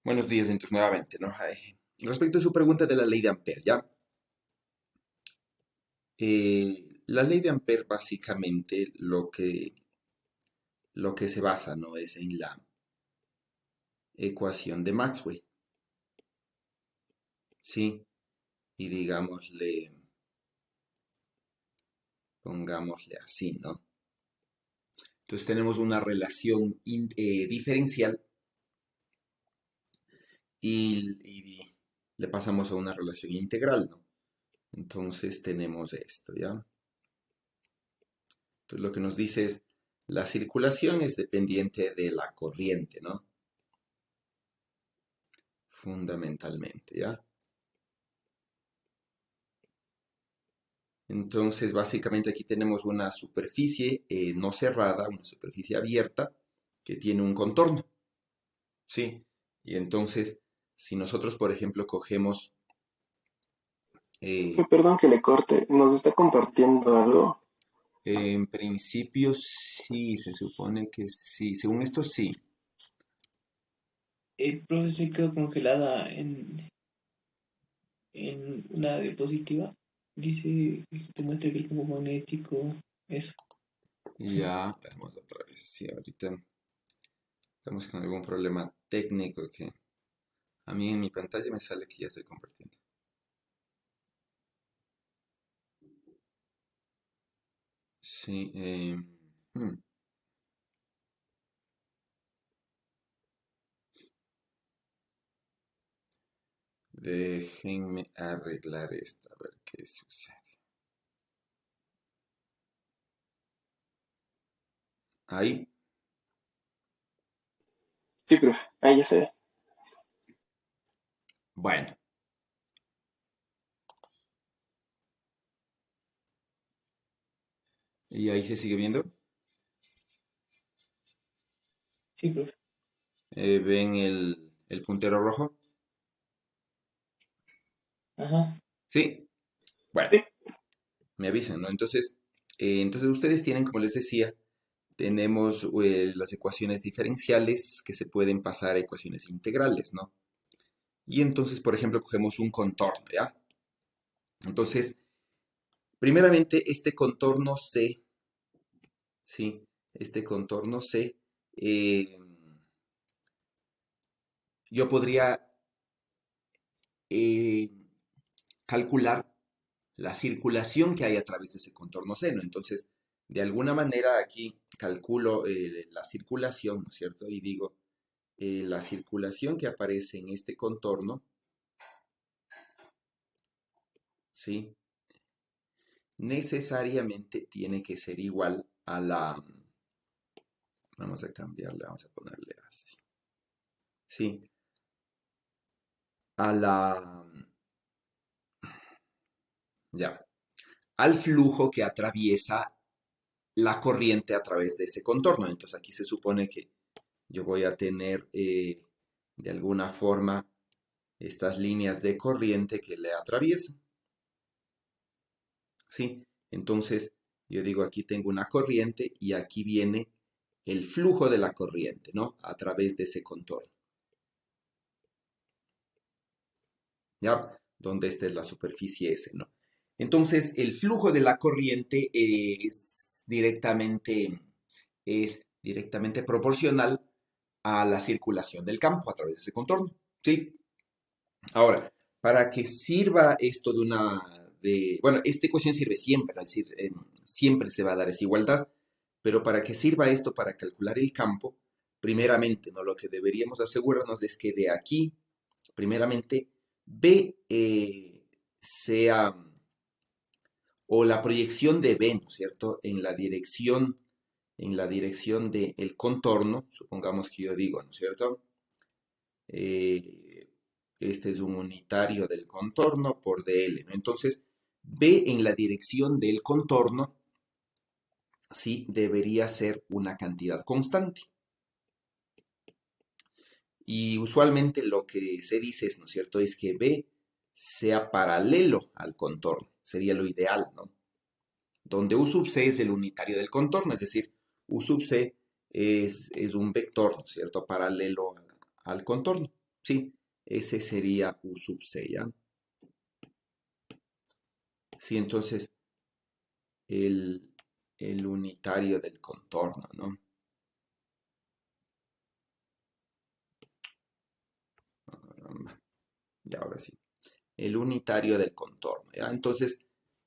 Buenos días, entonces, nuevamente, ¿no? Respecto a su pregunta de la ley de Ampere, ¿ya? La ley de Ampere básicamente lo que se basa, ¿no? Es en la ecuación de Maxwell, ¿sí? Y pongámosle así, ¿no? Entonces tenemos una relación diferencial y le pasamos a una relación integral, ¿no? Entonces tenemos esto, ¿ya? Entonces lo que nos dice es, la circulación es dependiente de la corriente, ¿no? Fundamentalmente, ¿ya? Entonces, básicamente aquí tenemos una superficie no cerrada, una superficie abierta que tiene un contorno, ¿sí? Y entonces, si nosotros, por ejemplo, cogemos, eh, Perdón que le corte, nos está compartiendo algo. en principio sí, se supone que sí, según esto sí. Profesor, quedó congelada en una diapositiva. Dice que te muestra que el campo magnético, eso. Ya, vamos otra vez, sí, ahorita estamos con algún problema técnico que a mí en mi pantalla me sale que ya estoy compartiendo. Sí, hmm. Déjenme arreglar esto, a ver qué sucede. Ahí, Sí, profe, ahí ya se ve. bueno, y ahí se sigue viendo. Sí, profe. ¿Ven el puntero rojo? Ajá. Sí, bueno, Sí, me avisan, ¿no? Entonces ustedes tienen, como les decía, tenemos las ecuaciones diferenciales que se pueden pasar a ecuaciones integrales, ¿no? Y entonces, por ejemplo, cogemos un contorno, ¿ya? Entonces, primeramente, este contorno C, ¿sí? Este contorno C, eh, yo podría eh, calcular la circulación que hay a través de ese contorno seno. Entonces, de alguna manera aquí calculo la circulación, ¿no es cierto? Y digo, la circulación que aparece en este contorno, ¿sí? Necesariamente tiene que ser igual a vamos a cambiarle, vamos a ponerle así, ¿sí? A la, ya, al flujo que atraviesa la corriente a través de ese contorno. Entonces aquí se supone que yo voy a tener de alguna forma estas líneas de corriente que le atraviesan, ¿sí? Entonces yo digo aquí tengo una corriente y aquí viene el flujo de la corriente, ¿no? A través de ese contorno, ¿ya? Donde esta es la superficie S, ¿no? Entonces el flujo de la corriente es directamente proporcional a la circulación del campo a través de ese contorno, ¿sí? Ahora, para que sirva esto bueno, esta ecuación sirve siempre, es decir, siempre se va a dar esa igualdad, pero para que sirva esto para calcular el campo, primeramente, ¿no? Lo que deberíamos asegurarnos es que de aquí, primeramente, B sea, o la proyección de B, ¿no es cierto?, en la dirección del contorno, supongamos que yo digo, ¿no es cierto? eh, este es un unitario del contorno por dl, ¿no? Entonces, B en la dirección del contorno, sí, debería ser una cantidad constante. Y usualmente lo que se dice es, ¿no es cierto?, es que B sea paralelo al contorno, sería lo ideal, ¿no? Donde U sub C es el unitario del contorno, es decir, U sub C es un vector, ¿no es cierto?, paralelo al contorno. ¿sí? Ese sería U sub C, ¿ya? Sí, entonces el, el unitario del contorno, ¿no? Caramba. Y ahora sí. El unitario del contorno, ¿ya? Entonces,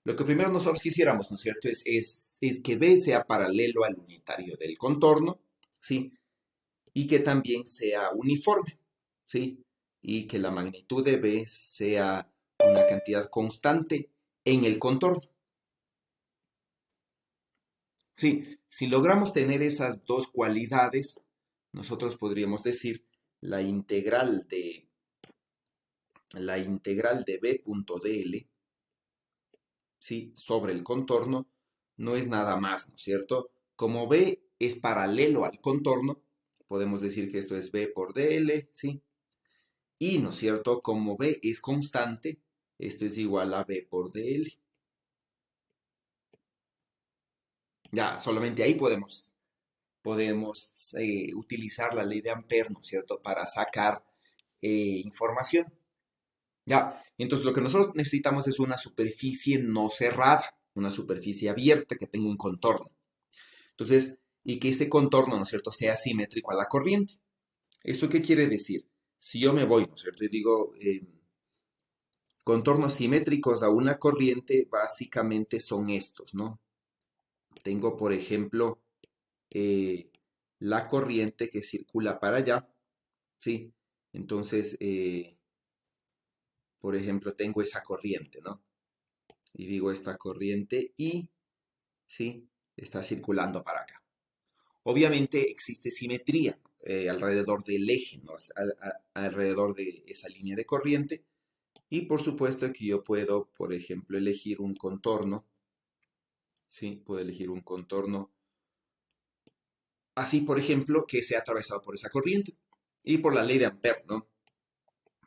lo que primero nosotros quisiéramos, ¿no es cierto? Es que B sea paralelo al unitario del contorno, ¿sí? Y que también sea uniforme, ¿sí? Y que la magnitud de B sea una cantidad constante en el contorno. Sí, si logramos tener esas dos cualidades, nosotros podríamos decir la integral de, la integral de B.dl, ¿sí? Sobre el contorno no es nada más, ¿no es cierto? Como B es paralelo al contorno, podemos decir que esto es B por dl, ¿sí? Y, ¿no es cierto? Como B es constante, esto es igual a B por dl. Ya, solamente ahí podemos utilizar la ley de Ampère, ¿no es cierto?, para sacar información. Ya, entonces lo que nosotros necesitamos es una superficie no cerrada, una superficie abierta que tenga un contorno. Entonces, y que ese contorno, ¿no es cierto?, sea simétrico a la corriente. ¿Eso qué quiere decir? Si yo me voy, ¿no es cierto?, y digo, contornos simétricos a una corriente, básicamente son estos, ¿no? Tengo, por ejemplo, eh, la corriente que circula para allá, ¿sí? Entonces, por ejemplo, tengo esa corriente, ¿no? Y digo esta corriente y, ¿sí? Está circulando para acá. Obviamente existe simetría alrededor del eje, ¿no? Alrededor de esa línea de corriente. Y por supuesto que yo puedo, por ejemplo, elegir un contorno, ¿sí? Puedo elegir un contorno así, por ejemplo, que sea atravesado por esa corriente. Y por la ley de Ampère, ¿no?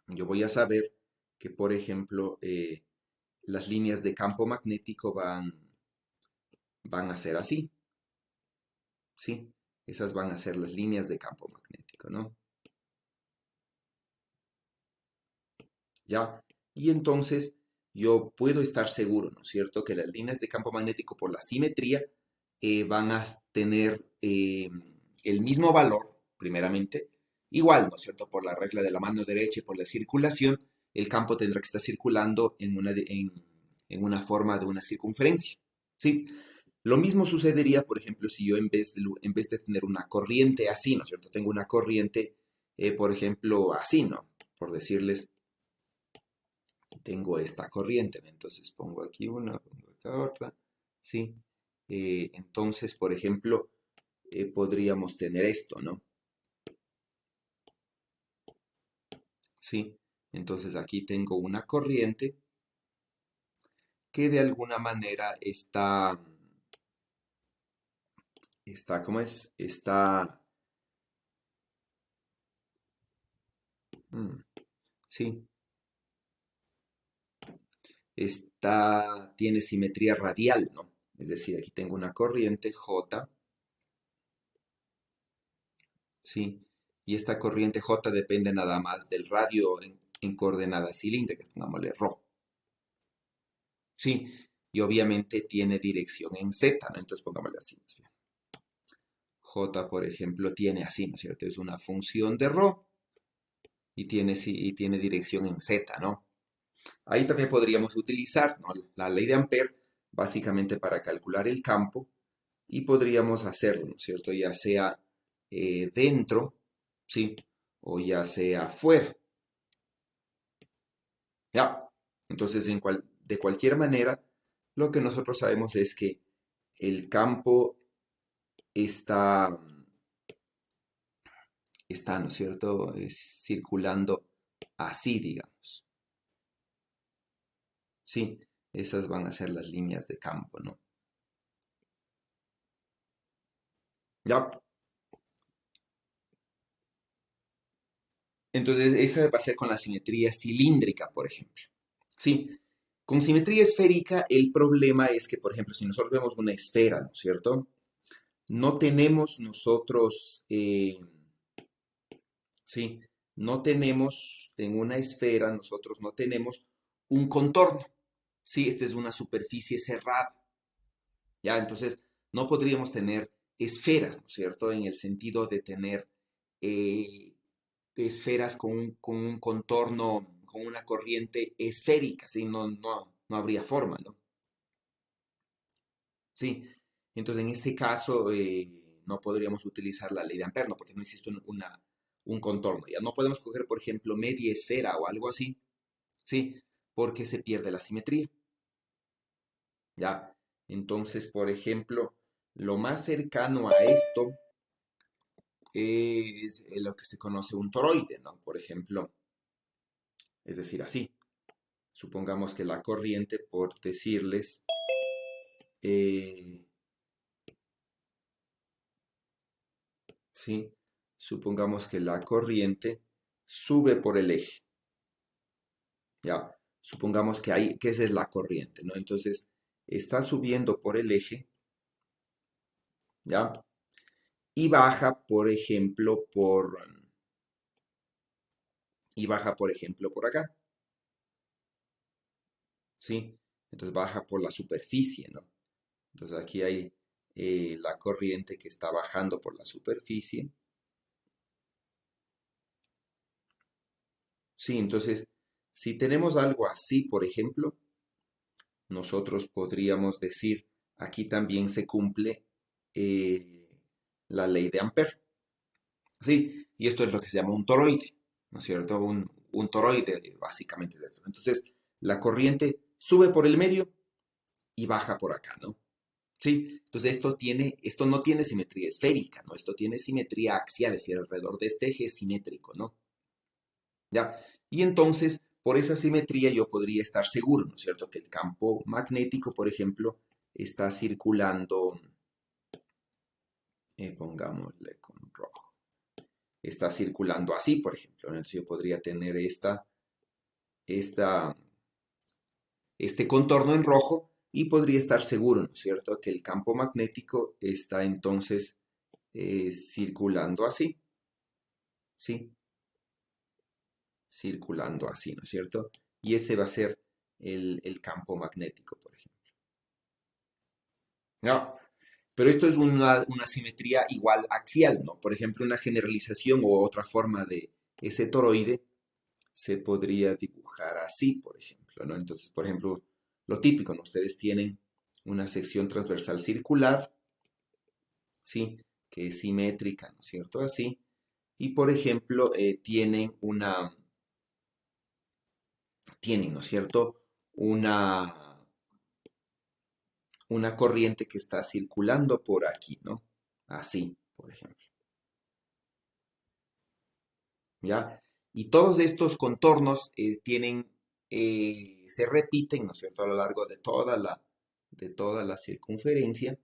Yo voy a saber que, por ejemplo, las líneas de campo magnético van a ser así, ¿sí? Esas van a ser las líneas de campo magnético, ¿no? ¿Ya? Y entonces yo puedo estar seguro, ¿no es cierto?, que las líneas de campo magnético por la simetría van a tener el mismo valor, primeramente, igual, ¿no es cierto?, por la regla de la mano derecha y por la circulación, el campo tendrá que estar circulando en una forma de una circunferencia, ¿sí? Lo mismo sucedería, por ejemplo, si yo en vez de tener una corriente así, ¿no es cierto?, tengo una corriente, por ejemplo, así, ¿no? Por decirles, tengo esta corriente, ¿no? Entonces pongo aquí una, pongo acá otra, ¿sí? Entonces, por ejemplo, podríamos tener esto, ¿no? ¿Sí? Entonces aquí tengo una corriente que de alguna manera ¿cómo es? Mm, sí, tiene simetría radial, ¿no? Es decir, aquí tengo una corriente J, ¿sí? Y esta corriente J depende nada más del radio en coordenadas cilíndricas, pongámosle ρ, ¿sí? Y obviamente tiene dirección en Z, ¿no? Entonces pongámosle así, más bien. J, por ejemplo, tiene así, ¿no es cierto? Es una función de ρ y tiene dirección en Z, ¿no? Ahí también podríamos utilizar, ¿no?, la ley de Ampère básicamente para calcular el campo y podríamos hacerlo, ¿no es cierto?, ya sea dentro, ¿sí? O ya sea fuera. Ya. Entonces, de cualquier manera, lo que nosotros sabemos es que el campo está, ¿no es cierto?, circulando así, digamos. Sí, esas van a ser las líneas de campo, ¿no? Ya. Entonces, esa va a ser con la simetría cilíndrica, por ejemplo. Sí. Con simetría esférica, el problema es que, por ejemplo, si nosotros vemos una esfera, ¿no es cierto?, no tenemos nosotros, sí, no tenemos, en una esfera, nosotros no tenemos un contorno. Sí, esta es una superficie cerrada. ¿Ya? Entonces, no podríamos tener esferas, ¿no es cierto? En el sentido de tener eh, esferas con un contorno, con una corriente esférica, ¿sí? No habría forma, ¿no? Sí. Entonces, en este caso, no podríamos utilizar la ley de Ampère, ¿no? Porque no existe un contorno. Ya no podemos coger, por ejemplo, media esfera o algo así, ¿sí? Porque se pierde la simetría. ¿Ya? Entonces, por ejemplo, lo más cercano a esto es lo que se conoce un toroide, ¿no? Por ejemplo, es decir, así. Supongamos que la corriente, por decirles, eh, ¿sí? Supongamos que la corriente sube por el eje, ¿ya? Supongamos que esa es la corriente, ¿no? Entonces, está subiendo por el eje, ¿ya? Y baja, por ejemplo, por acá, ¿sí? Entonces baja por la superficie, ¿no? Entonces aquí hay la corriente que está bajando por la superficie. Sí, entonces, si tenemos algo así, por ejemplo, nosotros podríamos decir, aquí también se cumple eh, la ley de Ampère. Sí, y esto es lo que se llama un toroide, ¿no es cierto? Un toroide básicamente es esto. Entonces, la corriente sube por el medio y baja por acá, ¿no? Sí, entonces esto no tiene simetría esférica, ¿no? Esto tiene simetría axial, es decir, alrededor de este eje es simétrico, ¿no? ¿Ya? Y entonces, por esa simetría yo podría estar seguro, ¿no es cierto? Que el campo magnético, por ejemplo, está circulando, pongámosle con rojo, está circulando así, por ejemplo, ¿no? Entonces yo podría tener esta, este contorno en rojo y podría estar seguro, ¿no es cierto?, que el campo magnético está entonces circulando así, ¿sí? Circulando así, ¿no es cierto? Y ese va a ser el campo magnético, por ejemplo. ¿No? Pero esto es una simetría igual axial, ¿no? Por ejemplo, una generalización o otra forma de ese toroide se podría dibujar así, por ejemplo, ¿no? Entonces, por ejemplo, lo típico, ¿no? Ustedes tienen una sección transversal circular, ¿sí? Que es simétrica, ¿no es cierto? Así. Y, por ejemplo, tienen, ¿no es cierto? Una, una corriente que está circulando por aquí, ¿no? Así, por ejemplo, ¿ya? Y todos estos contornos se repiten, ¿no es cierto?, a lo largo de toda la circunferencia,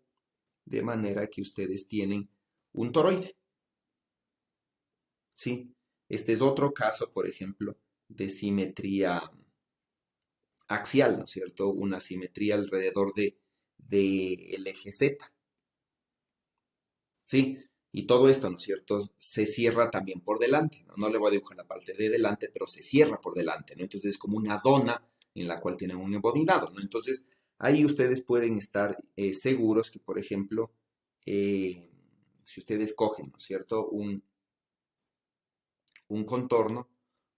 de manera que ustedes tienen un toroide, ¿sí? Este es otro caso, por ejemplo, de simetría axial, ¿no es cierto? Una simetría alrededor de el eje Z, ¿sí? Y todo esto, ¿no es cierto?, se cierra también por delante, ¿no? No le voy a dibujar la parte de delante, pero se cierra por delante, ¿no? Entonces es como una dona en la cual tienen un embobinado, ¿no? Entonces ahí ustedes pueden estar seguros que, por ejemplo, eh, si ustedes cogen, ¿no es cierto?, un contorno,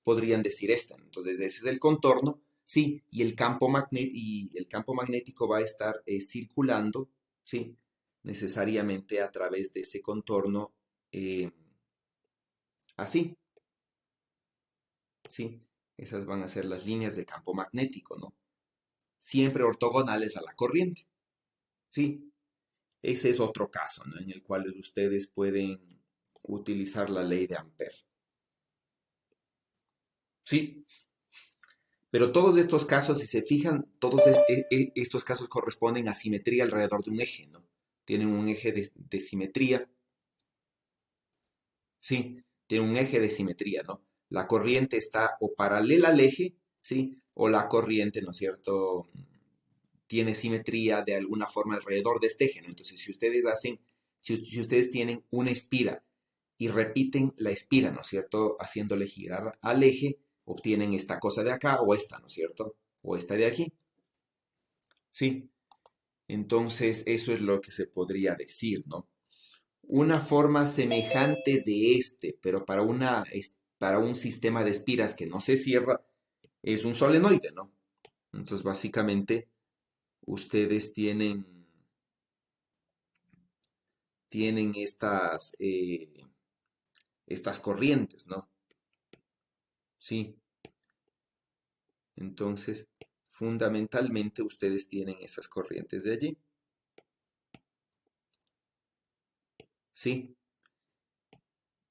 podrían decir esta, ¿no? Entonces ese es el contorno, sí, y el campo magnético va a estar circulando, sí, necesariamente a través de ese contorno eh, así, sí. Esas van a ser las líneas de campo magnético, ¿no? Siempre ortogonales a la corriente, sí. Ese es otro caso, ¿no? En el cual ustedes pueden utilizar la ley de Ampère. Sí, pero todos estos casos, si se fijan, estos casos corresponden a simetría alrededor de un eje, ¿no? Tienen un eje de simetría, sí, tienen un eje de simetría, ¿no? La corriente está o paralela al eje, sí, o la corriente, ¿no es cierto?, tiene simetría de alguna forma alrededor de este eje, ¿no? Entonces, si ustedes tienen una espira y repiten la espira, ¿no es cierto? Haciéndole girar al eje, obtienen esta cosa de acá o esta, ¿no es cierto? O esta de aquí. Sí, entonces eso es lo que se podría decir, ¿no? Una forma semejante de este, pero para un sistema de espiras que no se cierra, es un solenoide, ¿no? Entonces, básicamente, ustedes tienen estas corrientes, ¿no? Sí, entonces, fundamentalmente, ustedes tienen esas corrientes de allí. Sí,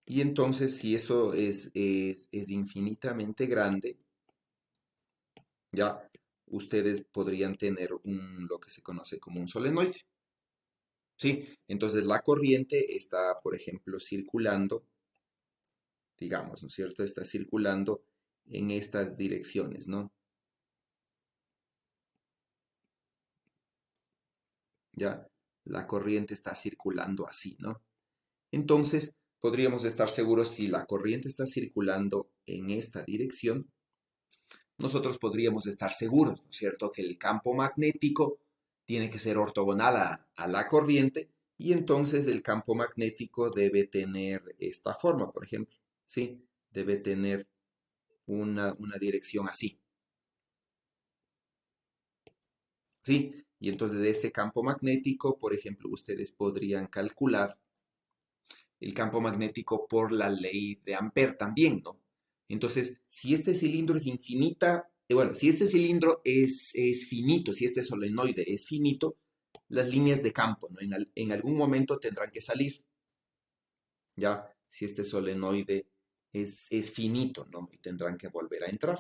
y entonces, si eso es infinitamente grande, ya ustedes podrían tener lo que se conoce como un solenoide. Sí, entonces la corriente está, por ejemplo, circulando, digamos, ¿no es cierto? Está circulando en estas direcciones, ¿no? Ya, la corriente está circulando así, ¿no? Entonces, podríamos estar seguros si la corriente está circulando en esta dirección, nosotros podríamos estar seguros, ¿no es cierto?, que el campo magnético tiene que ser ortogonal a la corriente y entonces el campo magnético debe tener esta forma, por ejemplo, ¿sí? Debe tener una dirección así, ¿sí? Y entonces de ese campo magnético, por ejemplo, ustedes podrían calcular el campo magnético por la ley de Ampère también, ¿no? Entonces, si este cilindro es infinita, bueno, si este cilindro es finito, si este solenoide es finito, las líneas de campo, ¿no? En algún momento tendrán que salir, ¿ya? Si este solenoide es finito, ¿no? Y tendrán que volver a entrar,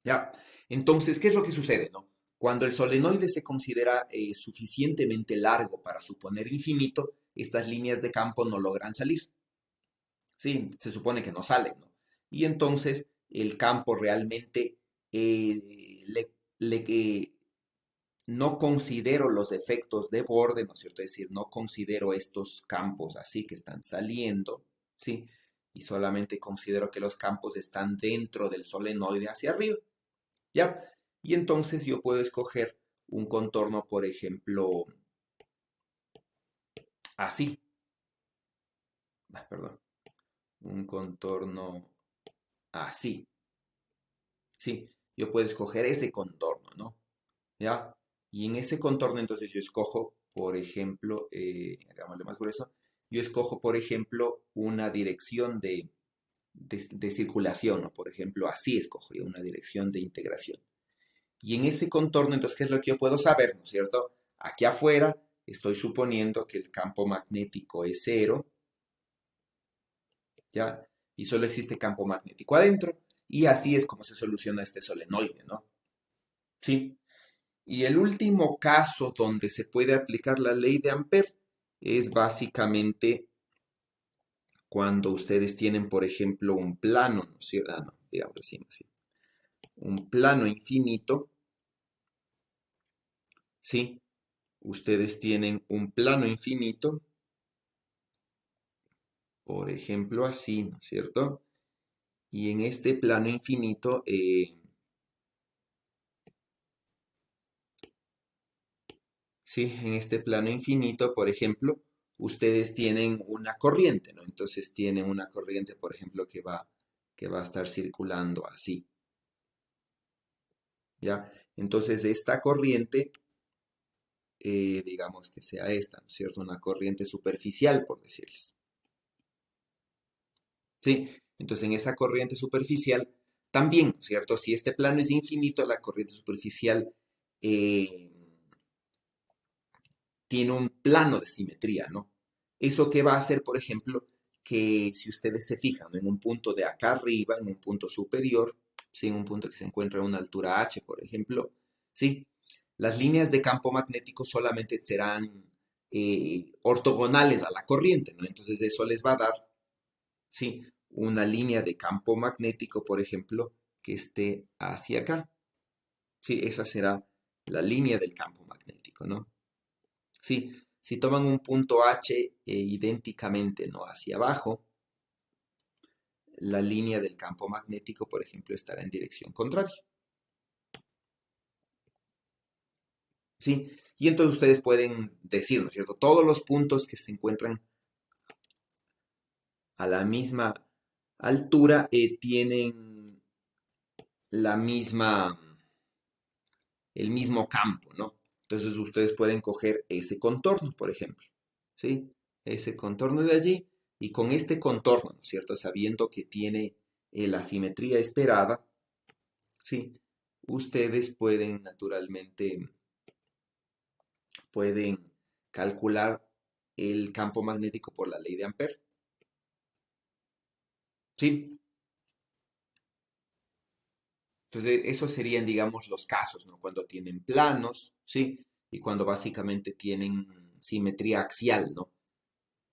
¿ya? Entonces, ¿qué es lo que sucede, no? Cuando el solenoide se considera suficientemente largo para suponer infinito, estas líneas de campo no logran salir. Sí, se supone que no salen, ¿no? Y entonces el campo realmente no considero los efectos de borde, ¿no es cierto? Es decir, no considero estos campos así que están saliendo, ¿sí? Y solamente considero que los campos están dentro del solenoide hacia arriba, ¿ya? Y entonces yo puedo escoger un contorno, por ejemplo, así, perdón, un contorno así, ¿sí? Yo puedo escoger ese contorno, ¿no? ¿Ya? Y en ese contorno entonces yo escojo, por ejemplo, hagámosle más grueso, yo escojo, por ejemplo, una dirección de circulación, ¿no? Por ejemplo, así escojo yo una dirección de integración. Y en ese contorno, entonces, ¿qué es lo que yo puedo saber? ¿No es cierto? Aquí afuera estoy suponiendo que el campo magnético es cero, ¿ya? Y solo existe campo magnético adentro. Y así es como se soluciona este solenoide, ¿no? Sí. Y el último caso donde se puede aplicar la ley de Ampère es básicamente cuando ustedes tienen, por ejemplo, un plano, ¿no es cierto? No, digamos así, más bien. Un plano infinito, ¿sí? Ustedes tienen un plano infinito, por ejemplo, así, ¿no es cierto? Y en este plano infinito, sí, en este plano infinito, por ejemplo, ustedes tienen una corriente, ¿no? Entonces tienen una corriente, por ejemplo, que va a estar circulando así, ¿ya? Entonces esta corriente, digamos que sea esta, ¿no es cierto? Una corriente superficial, por decirles. Sí, entonces en esa corriente superficial también, ¿no es cierto? Si este plano es infinito, la corriente superficial eh, tiene un plano de simetría, ¿no? ¿Eso qué va a hacer, por ejemplo? Que si ustedes se fijan, ¿no? En un punto de acá arriba, en un punto superior, ¿sí? En un punto que se encuentra a una altura h, por ejemplo, ¿sí? Las líneas de campo magnético solamente serán ortogonales a la corriente, ¿no? Entonces eso les va a dar, ¿sí? Una línea de campo magnético, por ejemplo, que esté hacia acá. Sí, esa será la línea del campo magnético, ¿no? Sí, Si toman un punto H idénticamente, ¿no?, hacia abajo, la línea del campo magnético, por ejemplo, estará en dirección contraria. ¿Sí? Y entonces ustedes pueden decir, ¿no es cierto?, todos los puntos que se encuentran a la misma altura tienen la misma, el mismo campo, ¿no? Entonces ustedes pueden coger ese contorno, por ejemplo, ¿sí? Ese contorno de allí, y con este contorno, ¿no es cierto?, sabiendo que tiene la simetría esperada, ¿sí?, ustedes pueden naturalmente, pueden calcular el campo magnético por la ley de Ampère, ¿sí? Entonces, esos serían, digamos, los casos, ¿no? Cuando tienen planos, ¿sí? Y cuando básicamente tienen simetría axial, ¿no?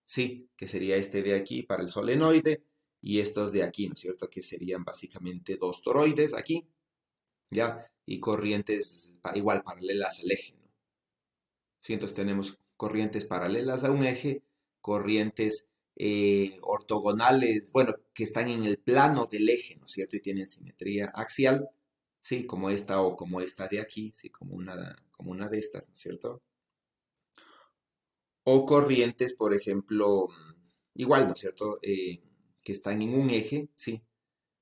Sí, que sería este de aquí para el solenoide y estos de aquí, ¿no es cierto? Que serían básicamente dos toroides aquí, ¿ya? Y corrientes igual paralelas al eje, ¿no? Sí, entonces tenemos corrientes paralelas a un eje, corrientes ortogonales, bueno, que están en el plano del eje, ¿no es cierto? Y tienen simetría axial, sí, como esta o como esta de aquí, sí, como una de estas, ¿no es cierto? O corrientes, por ejemplo, igual, ¿no es cierto? Que están en un eje, sí,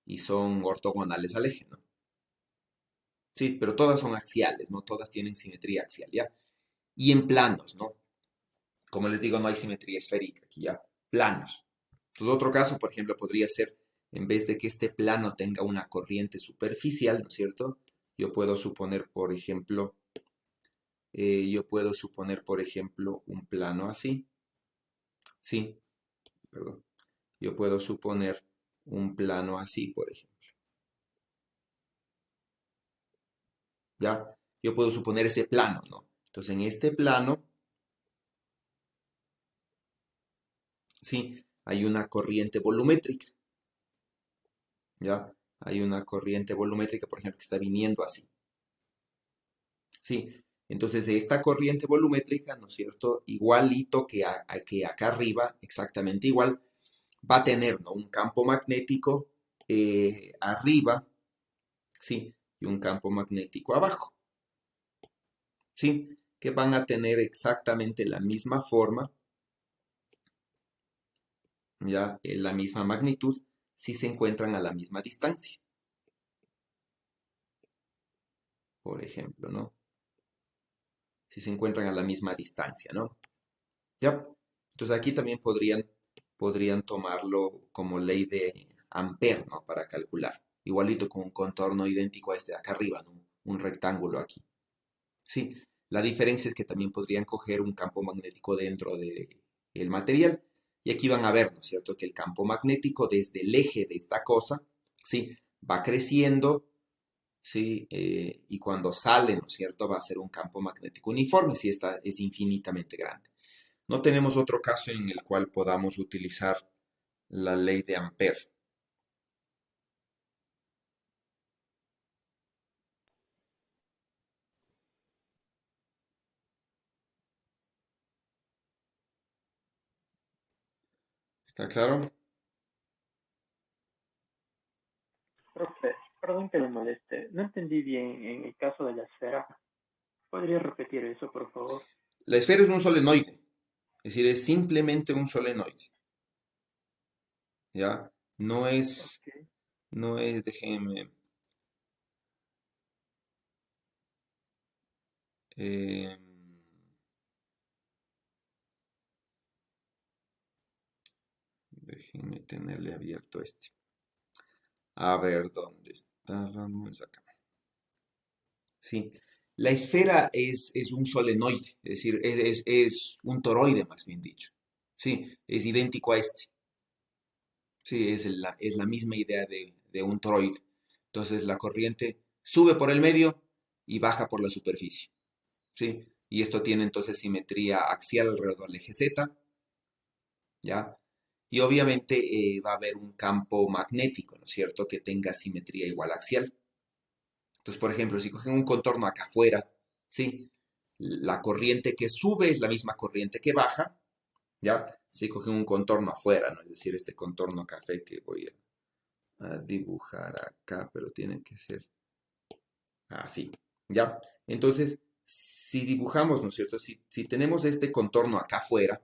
y son ortogonales al eje, ¿no? Sí, pero todas son axiales, ¿no? Todas tienen simetría axial, ¿ya? Y en planos, ¿no? Como les digo, no hay simetría esférica aquí, ¿ya? Planos. Entonces, otro caso, por ejemplo, podría ser, en vez de que este plano tenga una corriente superficial, ¿no es cierto? Yo puedo suponer, por ejemplo, un plano así, sí, perdón. Yo puedo suponer un plano así, por ejemplo, ¿ya? Yo puedo suponer ese plano, ¿no? Entonces, en este plano, sí, hay una corriente volumétrica, ¿ya? Hay una corriente volumétrica, por ejemplo, que está viniendo así, ¿sí? Entonces, esta corriente volumétrica, ¿no es cierto? Igualito que acá arriba, exactamente igual, va a tener, ¿no?, un campo magnético arriba, ¿sí? Y un campo magnético abajo, ¿sí? Que van a tener exactamente la misma forma, ya, la misma magnitud, si se encuentran a la misma distancia, por ejemplo, ¿no? Si se encuentran a la misma distancia, ¿no? Ya. Entonces aquí también podrían tomarlo como ley de Ampère, ¿no? Para calcular. Igualito con un contorno idéntico a este de acá arriba, ¿no? Un rectángulo aquí. Sí, la diferencia es que también podrían coger un campo magnético dentro del material. Y aquí van a ver, ¿no es cierto?, que el campo magnético desde el eje de esta cosa, ¿sí?, va creciendo, ¿sí? Y cuando sale, ¿no es cierto?, va a ser un campo magnético uniforme, si esta es infinitamente grande. No tenemos otro caso en el cual podamos utilizar la ley de Ampère. ¿Está claro? Profe, perdón que le moleste. No entendí bien en el caso de la esfera. ¿Podría repetir eso, por favor? La esfera es un solenoide, es decir, es simplemente un solenoide, ¿ya? No es, Ok. no es, eh, déjenme tenerle abierto este. A ver, ¿dónde estábamos acá? Sí, la esfera es un solenoide, es decir, es un toroide, más bien dicho. Sí, es idéntico a este. Sí, es la misma idea de un toroide. Entonces la corriente sube por el medio y baja por la superficie. ¿Sí? Y esto tiene entonces simetría axial alrededor del eje Z, ¿ya? Y obviamente va a haber un campo magnético, ¿no es cierto?, que tenga simetría igual axial. Entonces, por ejemplo, si cogen un contorno acá afuera, ¿sí? La corriente que sube es la misma corriente que baja, ¿ya? Si cogen un contorno afuera, ¿no? Es decir, este contorno café que voy a dibujar acá, pero tiene que ser así, ¿ya? Entonces, si dibujamos, ¿no es cierto? Si tenemos este contorno acá afuera,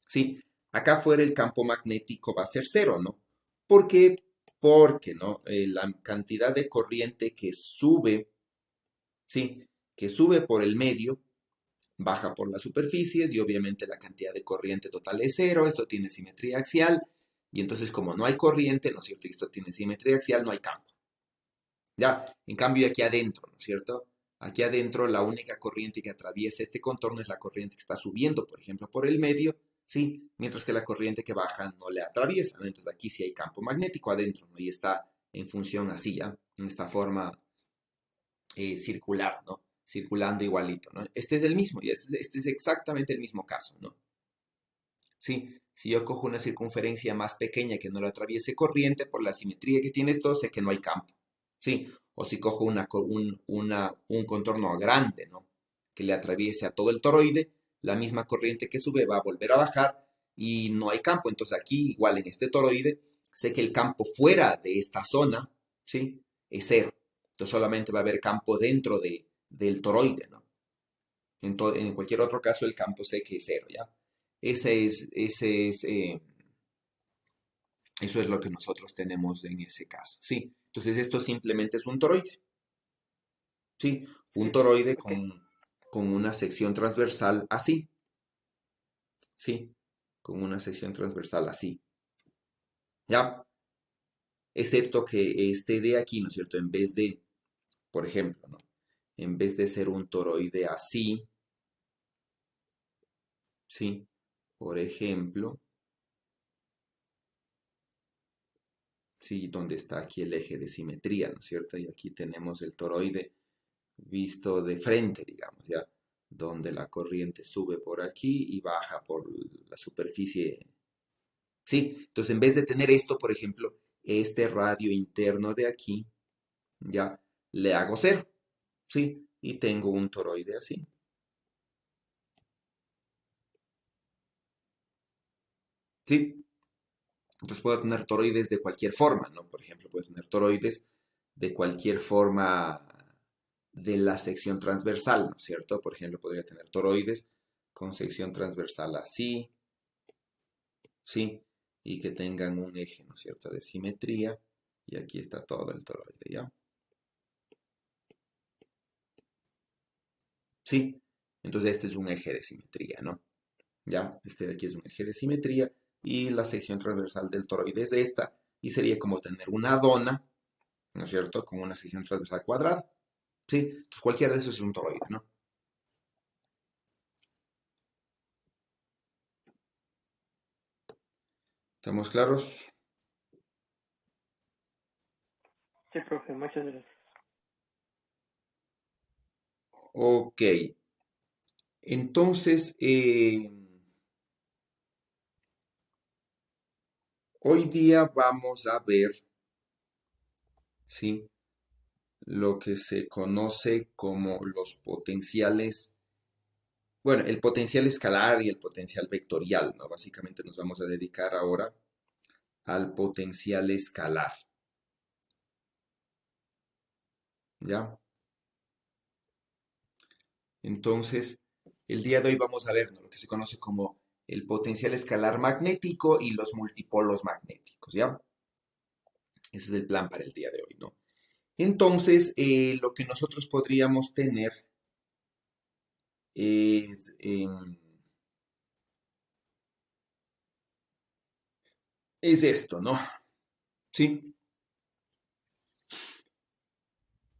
¿sí? Acá afuera el campo magnético va a ser cero, ¿no? ¿Por qué? Porque, ¿no? La cantidad de corriente que sube, ¿sí? Que sube por el medio, baja por las superficies y obviamente la cantidad de corriente total es cero, esto tiene simetría axial y entonces como no hay corriente, ¿no es cierto? Y esto tiene simetría axial, no hay campo. Ya, en cambio aquí adentro, ¿no es cierto? Aquí adentro la única corriente que atraviesa este contorno es la corriente que está subiendo, por ejemplo, por el medio, ¿sí? Mientras que la corriente que baja no le atraviesa, ¿no? Entonces aquí sí hay campo magnético adentro, ¿no? Y está en función así, ¿ya? En esta forma circular, ¿no? Circulando igualito, ¿no? Este es el mismo, y este es exactamente el mismo caso, ¿no? Sí, si yo cojo una circunferencia más pequeña que no lo atraviese corriente, por la simetría que tiene esto, sé que no hay campo. Sí, o si cojo un contorno grande, ¿no? Que le atraviese a todo el toroide, la misma corriente que sube va a volver a bajar y no hay campo. Entonces aquí, igual en este toroide, sé que el campo fuera de esta zona, ¿sí? Es cero. Entonces solamente va a haber campo dentro del toroide, ¿no? En cualquier otro caso, el campo sé que es cero, ¿ya? Ese es, eso es lo que nosotros tenemos en ese caso, ¿sí? Entonces esto simplemente es un toroide, ¿sí? Un Sí, toroide ok. con una sección transversal así, ¿sí? Con una sección transversal así, ¿ya? Excepto que este de aquí, ¿no es cierto? En vez de, por ejemplo, ¿no? En vez de ser un toroide así, ¿sí? Por ejemplo, ¿sí? Donde está aquí el eje de simetría, ¿no es cierto? Y aquí tenemos el toroide visto de frente, digamos, ¿ya? Donde la corriente sube por aquí y baja por la superficie. Sí, entonces en vez de tener esto, por ejemplo, este radio interno de aquí, ya le hago cero, ¿sí? Y tengo un toroide así. ¿Sí? Entonces puedo tener toroides de cualquier forma, ¿no? Por ejemplo, puedo tener toroides de cualquier forma de la sección transversal, ¿no es cierto? Por ejemplo, podría tener toroides con sección transversal así, ¿sí? Y que tengan un eje, ¿no es cierto?, de simetría. Y aquí está todo el toroide, ¿ya? ¿Sí? Entonces este es un eje de simetría, ¿no? ¿Ya? Este de aquí es un eje de simetría y la sección transversal del toroide es esta y sería como tener una dona, ¿no es cierto?, con una sección transversal cuadrada. ¿Sí? Entonces cualquiera de esos es un toroide, ¿no? ¿Estamos claros? Sí, profe, muchas gracias. Ok. Entonces, hoy día vamos a ver, ¿sí? Lo que se conoce como los potenciales, bueno, el potencial escalar y el potencial vectorial, ¿no? Básicamente nos vamos a dedicar ahora al potencial escalar, ¿ya? Entonces, el día de hoy vamos a ver, ¿no?, lo que se conoce como el potencial escalar magnético y los multipolos magnéticos, ¿ya? Ese es el plan para el día de hoy, ¿no? Entonces, lo que nosotros podríamos tener es, es esto, ¿no? ¿Sí?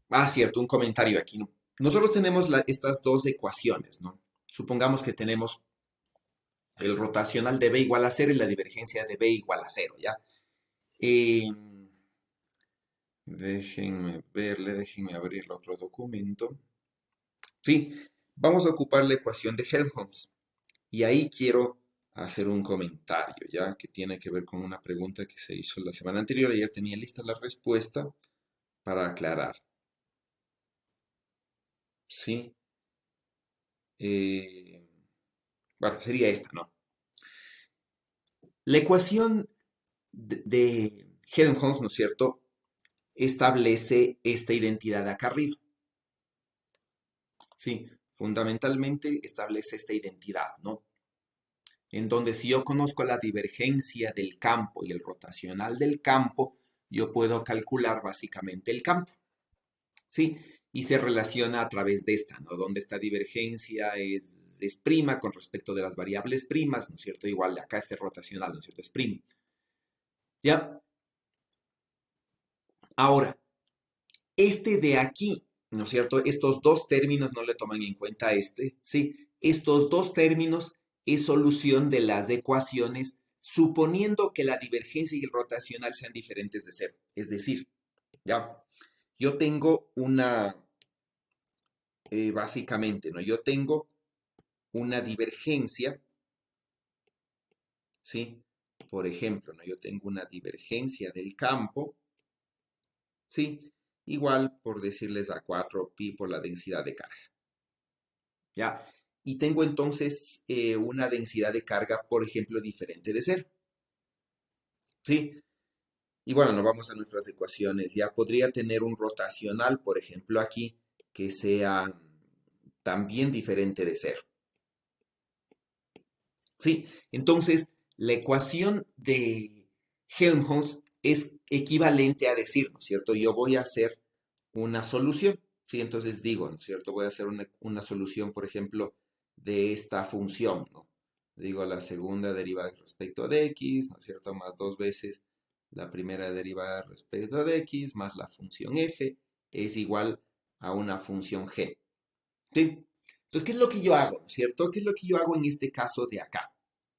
Ah, cierto, un comentario aquí, ¿no? Nosotros tenemos estas dos ecuaciones, ¿no? Supongamos que tenemos el rotacional de B igual a cero y la divergencia de B igual a cero, ¿ya? Eh, déjenme verle, déjenme abrir el otro documento. Sí, vamos a ocupar la ecuación de Helmholtz. Y ahí quiero hacer un comentario, ¿ya? Que tiene que ver con una pregunta que se hizo la semana anterior. Ayer tenía lista la respuesta para aclarar. ¿Sí? bueno, sería esta, ¿no? La ecuación de Helmholtz, ¿no es cierto?, establece esta identidad de acá arriba. Sí, fundamentalmente establece esta identidad, ¿no? En donde si yo conozco la divergencia del campo y el rotacional del campo, yo puedo calcular básicamente el campo, ¿sí? Y se relaciona a través de esta, ¿no? Donde esta divergencia es prima con respecto de las variables primas, ¿no es cierto? Igual de acá este rotacional, ¿no es cierto? Es prima. ¿Ya? Ahora, este de aquí, ¿no es cierto? Estos dos términos no le toman en cuenta este, ¿sí? Estos dos términos es solución de las ecuaciones suponiendo que la divergencia y el rotacional sean diferentes de cero. Es decir, ya, yo tengo básicamente, ¿no? Yo tengo una divergencia, ¿sí? Por ejemplo, ¿no? Yo tengo una divergencia del campo, ¿sí? Igual, por decirles a 4pi por la densidad de carga. ¿Ya? Y tengo entonces una densidad de carga, por ejemplo, diferente de cero. ¿Sí? Y bueno, nos vamos a nuestras ecuaciones. Ya podría tener un rotacional, por ejemplo, aquí, que sea también diferente de cero. ¿Sí? Entonces, la ecuación de Helmholtz es equivalente a decir, ¿no es cierto? Yo voy a hacer una solución, ¿sí? Entonces digo, ¿no es cierto? Voy a hacer una solución, por ejemplo, de esta función, ¿no? Digo, la segunda derivada respecto de x, ¿no es cierto? Más dos veces la primera derivada respecto de x, más la función f, es igual a una función g. ¿Sí? Entonces, ¿qué es lo que yo hago? ¿No es cierto? ¿Qué es lo que yo hago en este caso de acá?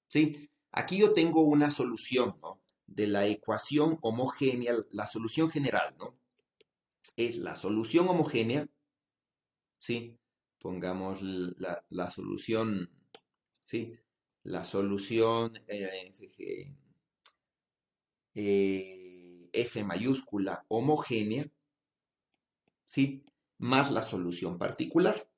¿Sí? Aquí yo tengo una solución, ¿no? De la ecuación homogénea, la solución general, ¿no? Es la solución homogénea, ¿sí? Pongamos la solución, ¿sí? La solución F mayúscula homogénea, ¿sí? Más la solución particular.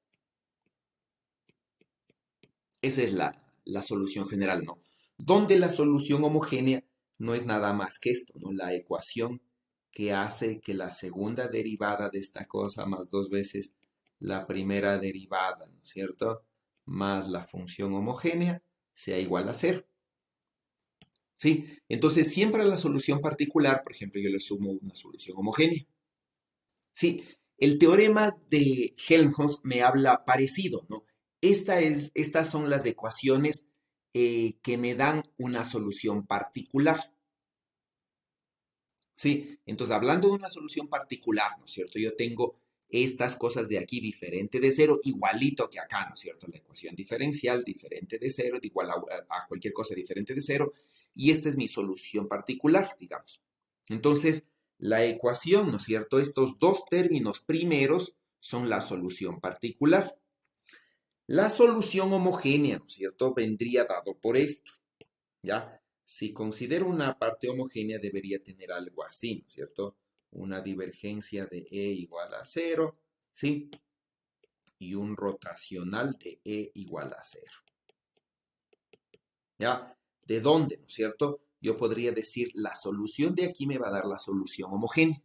Esa es la solución general, ¿no? Donde la solución homogénea no es nada más que esto, ¿no? La ecuación que hace que la segunda derivada de esta cosa más dos veces la primera derivada, ¿no es cierto? Más la función homogénea sea igual a cero. ¿Sí? Entonces, siempre a la solución particular, por ejemplo, yo le sumo una solución homogénea. Sí, el teorema de Helmholtz me habla parecido, ¿no? Estas son las ecuaciones que me dan una solución particular. Sí, entonces hablando de una solución particular, ¿no es cierto? Yo tengo estas cosas de aquí diferente de cero, igualito que acá, ¿no es cierto? La ecuación diferencial diferente de cero, igual a cualquier cosa diferente de cero, y esta es mi solución particular, digamos. Entonces, la ecuación, ¿no es cierto? Estos dos términos primeros son la solución particular. La solución homogénea, ¿no es cierto? Vendría dado por esto, ¿ya? Si considero una parte homogénea, debería tener algo así, ¿no es cierto? Una divergencia de E igual a cero, ¿sí? Y un rotacional de E igual a cero. ¿Ya? ¿De dónde, no es cierto? Yo podría decir, la solución de aquí me va a dar la solución homogénea.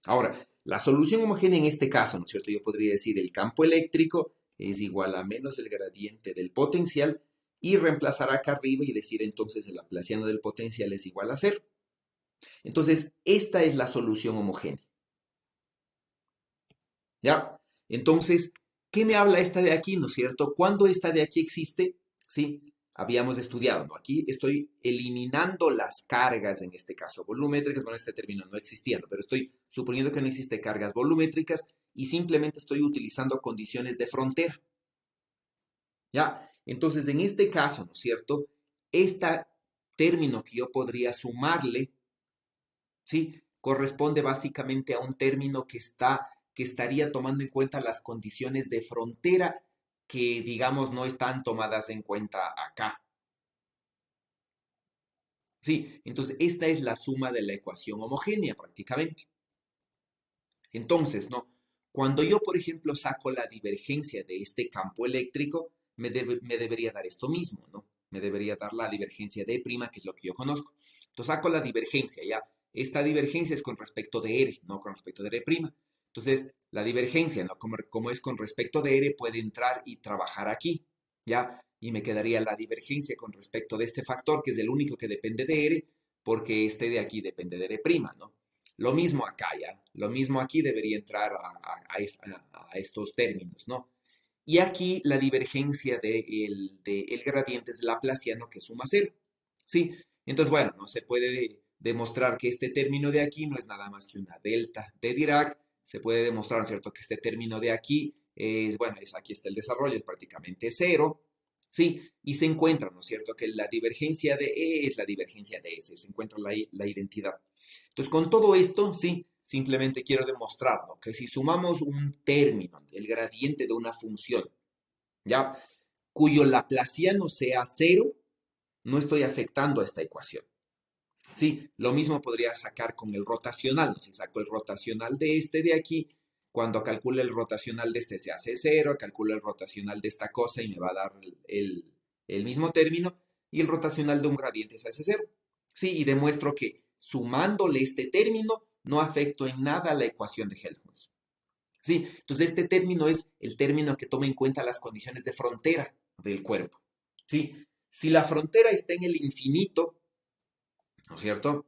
Ahora, la solución homogénea en este caso, ¿no es cierto? Yo podría decir, el campo eléctrico es igual a menos el gradiente del potencial y reemplazar acá arriba y decir entonces el laplaciano del potencial es igual a cero. Entonces, esta es la solución homogénea. ¿Ya? Entonces, ¿qué me habla esta de aquí, no es cierto? ¿Cuándo esta de aquí existe? Sí, habíamos estudiado, ¿no? Aquí estoy eliminando las cargas, en este caso volumétricas. Bueno, este término no existía, ¿no? Pero estoy suponiendo que no existe cargas volumétricas y simplemente estoy utilizando condiciones de frontera. ¿Ya? Entonces, en este caso, ¿no es cierto? Este término que yo podría sumarle, ¿sí? Corresponde básicamente a un término que estaría tomando en cuenta las condiciones de frontera que, digamos, no están tomadas en cuenta acá. Sí, entonces esta es la suma de la ecuación homogénea prácticamente. Entonces, ¿no? Cuando yo, por ejemplo, saco la divergencia de este campo eléctrico, me debería dar esto mismo, ¿no? Me debería dar la divergencia de', que es lo que yo conozco. Entonces saco la divergencia, ¿ya? Esta divergencia es con respecto de R, no con respecto de R'. Entonces, la divergencia, ¿no? Como es con respecto de R, puede entrar y trabajar aquí, ¿ya? Y me quedaría la divergencia con respecto de este factor, que es el único que depende de R, porque este de aquí depende de R', ¿no? Lo mismo acá, ¿ya? Lo mismo aquí debería entrar a estos términos, ¿no? Y aquí la divergencia del gradiente es laplaciano, que suma cero. ¿Sí? Entonces, bueno, no se puede demostrar que este término de aquí no es nada más que una delta de Dirac. Se puede demostrar, ¿cierto?, que este término de aquí es, bueno, aquí está el desarrollo, es prácticamente cero. ¿Sí? Y se encuentra, ¿no es cierto?, que la divergencia de E es la divergencia de S. Se encuentra la identidad. Entonces, con todo esto, sí, simplemente quiero demostrarlo, que si sumamos un término, el gradiente de una función, ¿ya? Cuyo laplaciano sea cero, no estoy afectando a esta ecuación. Sí, lo mismo podría sacar con el rotacional, ¿no? Si saco el rotacional de este de aquí, cuando calcule el rotacional de este se hace cero, calculo el rotacional de esta cosa y me va a dar el mismo término, y el rotacional de un gradiente se hace cero. Sí, y demuestro que sumándole este término no afecto en nada a la ecuación de Helmholtz. Sí, entonces este término es el término que toma en cuenta las condiciones de frontera del cuerpo. Sí, si la frontera está en el infinito, ¿no es cierto?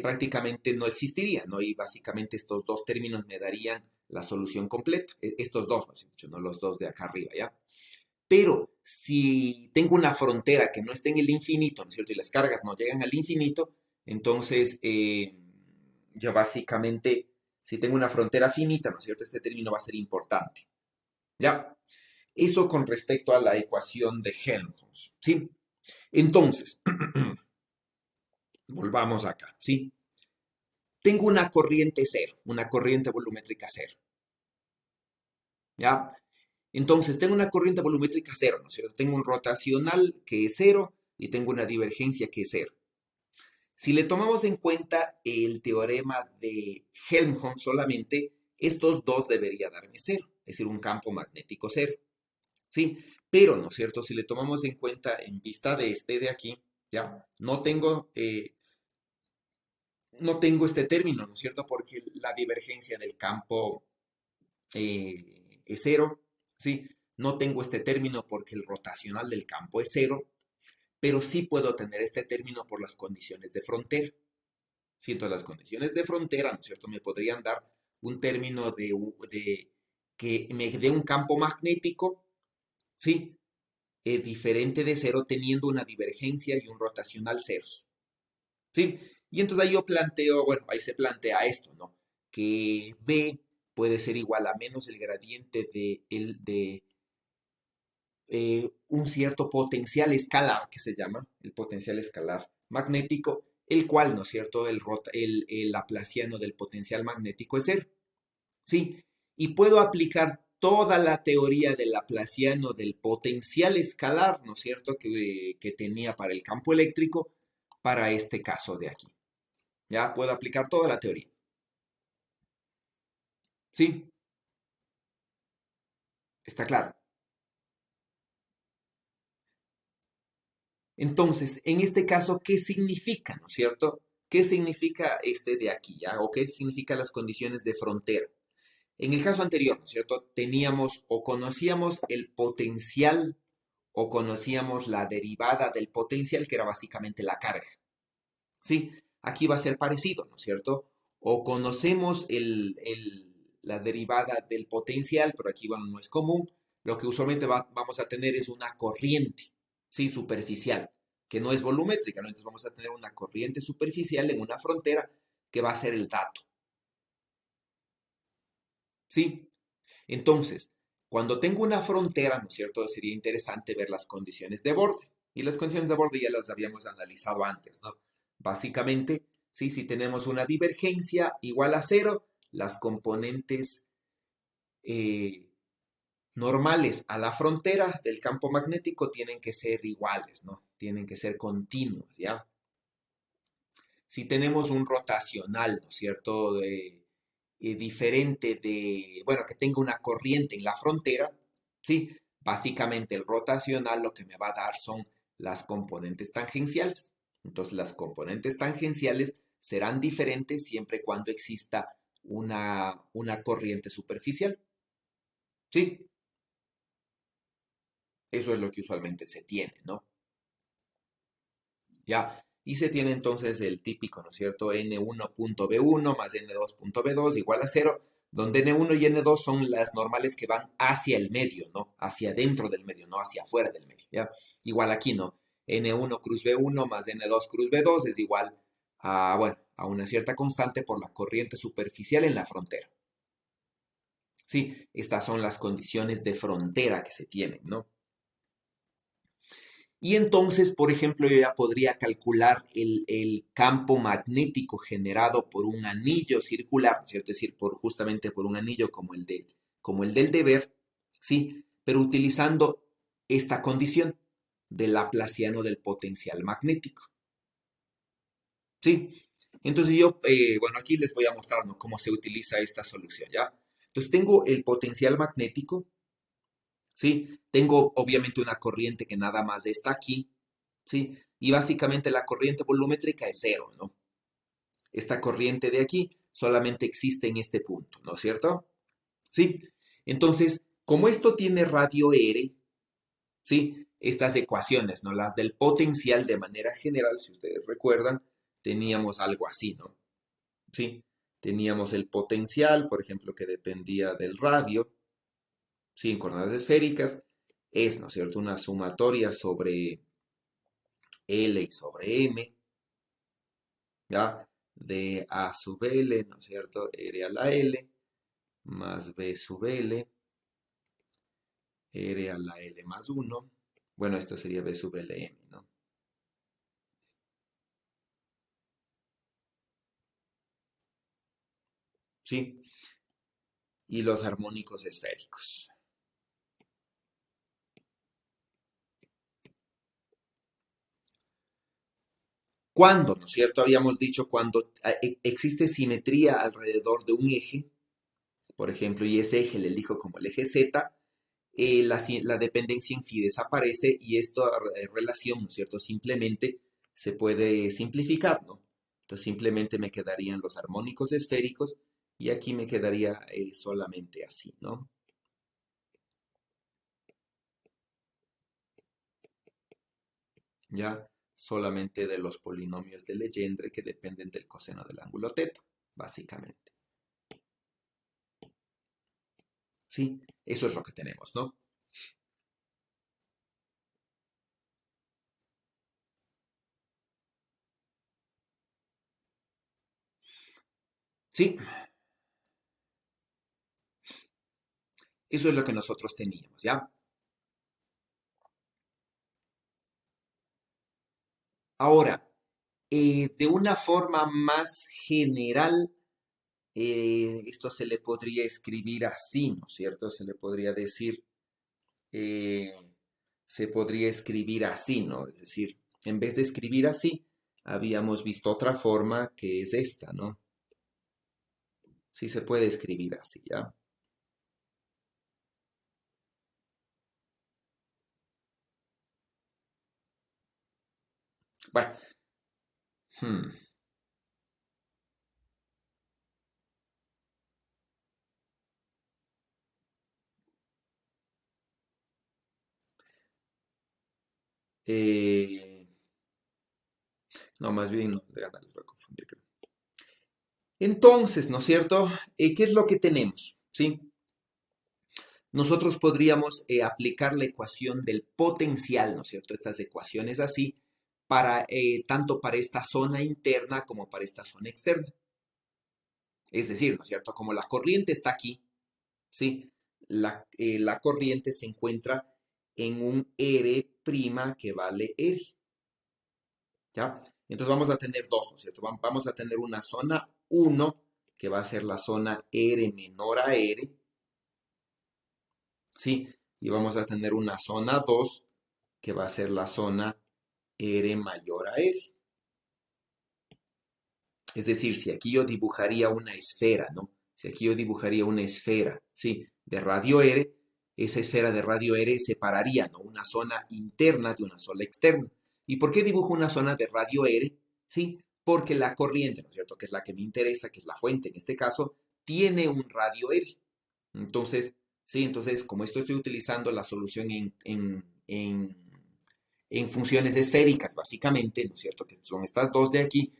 Prácticamente no existiría, ¿no? Y básicamente estos dos términos me darían la solución completa. Estos dos, no los dos de acá arriba, ¿ya? Pero si tengo una frontera que no está en el infinito, ¿no es cierto? Y las cargas no llegan al infinito, entonces yo básicamente, si tengo una frontera finita, ¿no es cierto? Este término va a ser importante, ¿ya? Eso con respecto a la ecuación de Helmholtz, ¿sí? Entonces, volvamos acá, ¿sí? Tengo una corriente cero, una corriente volumétrica cero, ¿ya? Entonces, tengo una corriente volumétrica cero, ¿no es cierto? Tengo un rotacional que es cero y tengo una divergencia que es cero. Si le tomamos en cuenta el teorema de Helmholtz solamente, estos dos debería darme cero, es decir, un campo magnético cero, ¿sí? Pero, ¿no es cierto? Si le tomamos en cuenta en vista de este de aquí, ¿ya? No tengo este término, ¿no es cierto? Porque la divergencia del campo es cero, ¿sí? No tengo este término porque el rotacional del campo es cero, pero sí puedo tener este término por las condiciones de frontera. ¿Sí? Entonces, las condiciones de frontera, ¿no es cierto?, me podrían dar un término que me dé un campo magnético, ¿sí? Diferente de cero, teniendo una divergencia y un rotacional ceros, ¿sí? Y entonces ahí yo planteo, bueno, ahí se plantea esto, ¿no? Que B puede ser igual a menos el gradiente de un cierto potencial escalar, que se llama el potencial escalar magnético, el cual, ¿no es cierto?, el laplaciano del potencial magnético es cero, ¿sí? Y puedo aplicar toda la teoría del laplaciano del potencial escalar, ¿no es cierto?, que tenía para el campo eléctrico, para este caso de aquí. Ya puedo aplicar toda la teoría. ¿Sí? ¿Está claro? Entonces, en este caso, ¿qué significa, no es cierto? ¿Qué significa este de aquí, ya? ¿O qué significan las condiciones de frontera? En el caso anterior, ¿no es cierto? Teníamos o conocíamos el potencial o conocíamos la derivada del potencial, que era básicamente la carga. ¿Sí? Aquí va a ser parecido, ¿no es cierto? O conocemos la derivada del potencial, pero aquí, bueno, no es común. Lo que usualmente vamos a tener es una corriente, ¿sí? Superficial, que no es volumétrica, ¿no? Entonces vamos a tener una corriente superficial en una frontera que va a ser el dato, ¿sí? Entonces, cuando tengo una frontera, ¿no es cierto? Sería interesante ver las condiciones de borde. Y las condiciones de borde ya las habíamos analizado antes, ¿no? Básicamente, ¿sí? Si tenemos una divergencia igual a cero, las componentes eh, normales a la frontera del campo magnético tienen que ser iguales, ¿no? Tienen que ser continuos, ¿ya? Si tenemos un rotacional, ¿no es cierto?, diferente de, bueno, que tenga una corriente en la frontera, ¿sí? Básicamente el rotacional lo que me va a dar son las componentes tangenciales. Entonces las componentes tangenciales serán diferentes siempre y cuando exista una corriente superficial, ¿sí? Eso es lo que usualmente se tiene, ¿no? ¿Ya? Y se tiene entonces el típico, ¿no es cierto? N1.B1 más N2.B2 igual a cero, donde N1 y N2 son las normales que van hacia el medio, ¿no? Hacia dentro del medio, no hacia afuera del medio, ¿ya? Igual aquí, ¿no? N1 cruz B1 más N2 cruz B2 es igual a, bueno, a una cierta constante por la corriente superficial en la frontera. Sí, estas son las condiciones de frontera que se tienen, ¿no? Y entonces, por ejemplo, yo ya podría calcular el campo magnético generado por un anillo circular, ¿cierto? Es decir, justamente por un anillo como el del deber, ¿sí? Pero utilizando esta condición del laplaciano del potencial magnético, ¿sí? Entonces yo, bueno, aquí les voy a mostrar, ¿no?, cómo se utiliza esta solución, ¿ya? Entonces tengo el potencial magnético, ¿sí? Tengo obviamente una corriente que nada más está aquí, ¿sí? Y básicamente la corriente volumétrica es cero, ¿no? Esta corriente de aquí solamente existe en este punto, ¿no es cierto? ¿Sí? Entonces, como esto tiene radio R, ¿sí? Estas ecuaciones, ¿no? Las del potencial de manera general, si ustedes recuerdan, teníamos algo así, ¿no? ¿Sí? Teníamos el potencial, por ejemplo, que dependía del radio, ¿sí? En coordenadas esféricas, es, ¿no es cierto?, una sumatoria sobre L y sobre M, ¿ya? De A sub L, ¿no es cierto?, R a la L, más B sub L, R a la L más 1. Bueno, esto sería B sub L M, ¿no? ¿Sí? Y los armónicos esféricos. ¿Cuándo, no es cierto? Habíamos dicho cuando existe simetría alrededor de un eje, por ejemplo, y ese eje le elijo como el eje Z, la dependencia en phi desaparece y esta relación, ¿no es cierto?, simplemente se puede simplificar, ¿no? Entonces simplemente me quedarían los armónicos esféricos y aquí me quedaría solamente así, ¿no? Ya solamente de los polinomios de Legendre que dependen del coseno del ángulo teta, básicamente. Sí, eso es lo que tenemos, ¿no? Sí, eso es lo que nosotros teníamos, ¿ya? Ahora, de una forma más general, esto se le podría escribir así, ¿no es cierto? Se le podría decir, eh, se podría escribir así, ¿no? Es decir, en vez de escribir así, habíamos visto otra forma que es esta, ¿no? Sí se puede escribir así, ¿ya? Bueno, hmm, eh, no, más bien no, de ganar les voy a confundir, creo. Entonces, ¿no es cierto? ¿Qué es lo que tenemos? ¿Sí? Nosotros podríamos aplicar la ecuación del potencial, ¿no es cierto? Estas ecuaciones así, tanto para esta zona interna como para esta zona externa. Es decir, ¿no es cierto? Como la corriente está aquí, ¿sí? La corriente se encuentra en un R' que vale R, ¿ya? Entonces vamos a tener dos, ¿no es cierto? Vamos a tener una zona 1, que va a ser la zona R menor a R, ¿sí? Y vamos a tener una zona 2 que va a ser la zona R mayor a R. Es decir, si aquí yo dibujaría una esfera, ¿no? Si aquí yo dibujaría una esfera, ¿sí? De radio R, esa esfera de radio R separaría, ¿no? Una zona interna de una zona externa. ¿Y por qué dibujo una zona de radio R? Sí, porque la corriente, ¿no es cierto? Que es la que me interesa, que es la fuente en este caso, tiene un radio R. Entonces, sí, entonces como esto estoy utilizando la solución en funciones esféricas, básicamente, ¿no es cierto? Que son estas dos de aquí,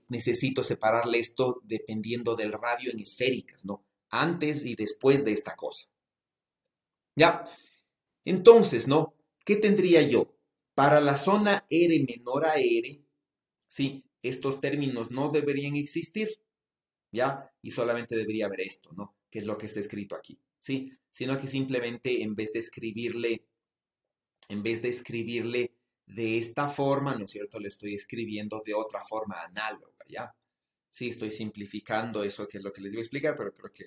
necesito separarle esto dependiendo del radio en esféricas, ¿no? Antes y después de esta cosa. ¿Ya? Entonces, ¿no? ¿Qué tendría yo? Para la zona R menor a R, sí, estos términos no deberían existir, ¿ya? Y solamente debería haber esto, ¿no? Que es lo que está escrito aquí, ¿sí? Sino que simplemente en vez de escribirle de esta forma, ¿no es cierto? Le estoy escribiendo de otra forma análoga, ¿ya? Sí, estoy simplificando eso, que es lo que les iba a explicar, pero creo que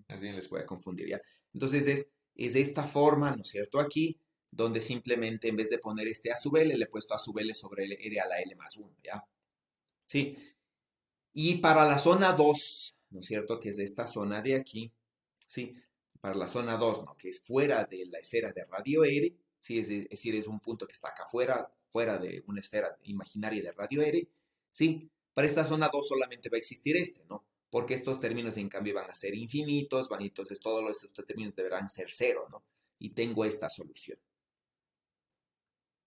más bien les voy a confundir, ¿ya? Entonces es de esta forma, ¿no es cierto? Aquí, donde simplemente en vez de poner este a sub L, le he puesto a sub L sobre L, R a la L más 1, ¿ya? Sí. Y para la zona 2, ¿no es cierto? Que es esta zona de aquí, ¿sí? Para la zona 2, ¿no? Que es fuera de la esfera de radio R, ¿sí? Es decir, es un punto que está acá fuera, fuera de una esfera imaginaria de radio R, ¿sí? Para esta zona 2 solamente va a existir este, ¿no? Porque estos términos, en cambio, van a ser infinitos, entonces todos estos términos deberán ser cero, ¿no? Y tengo esta solución,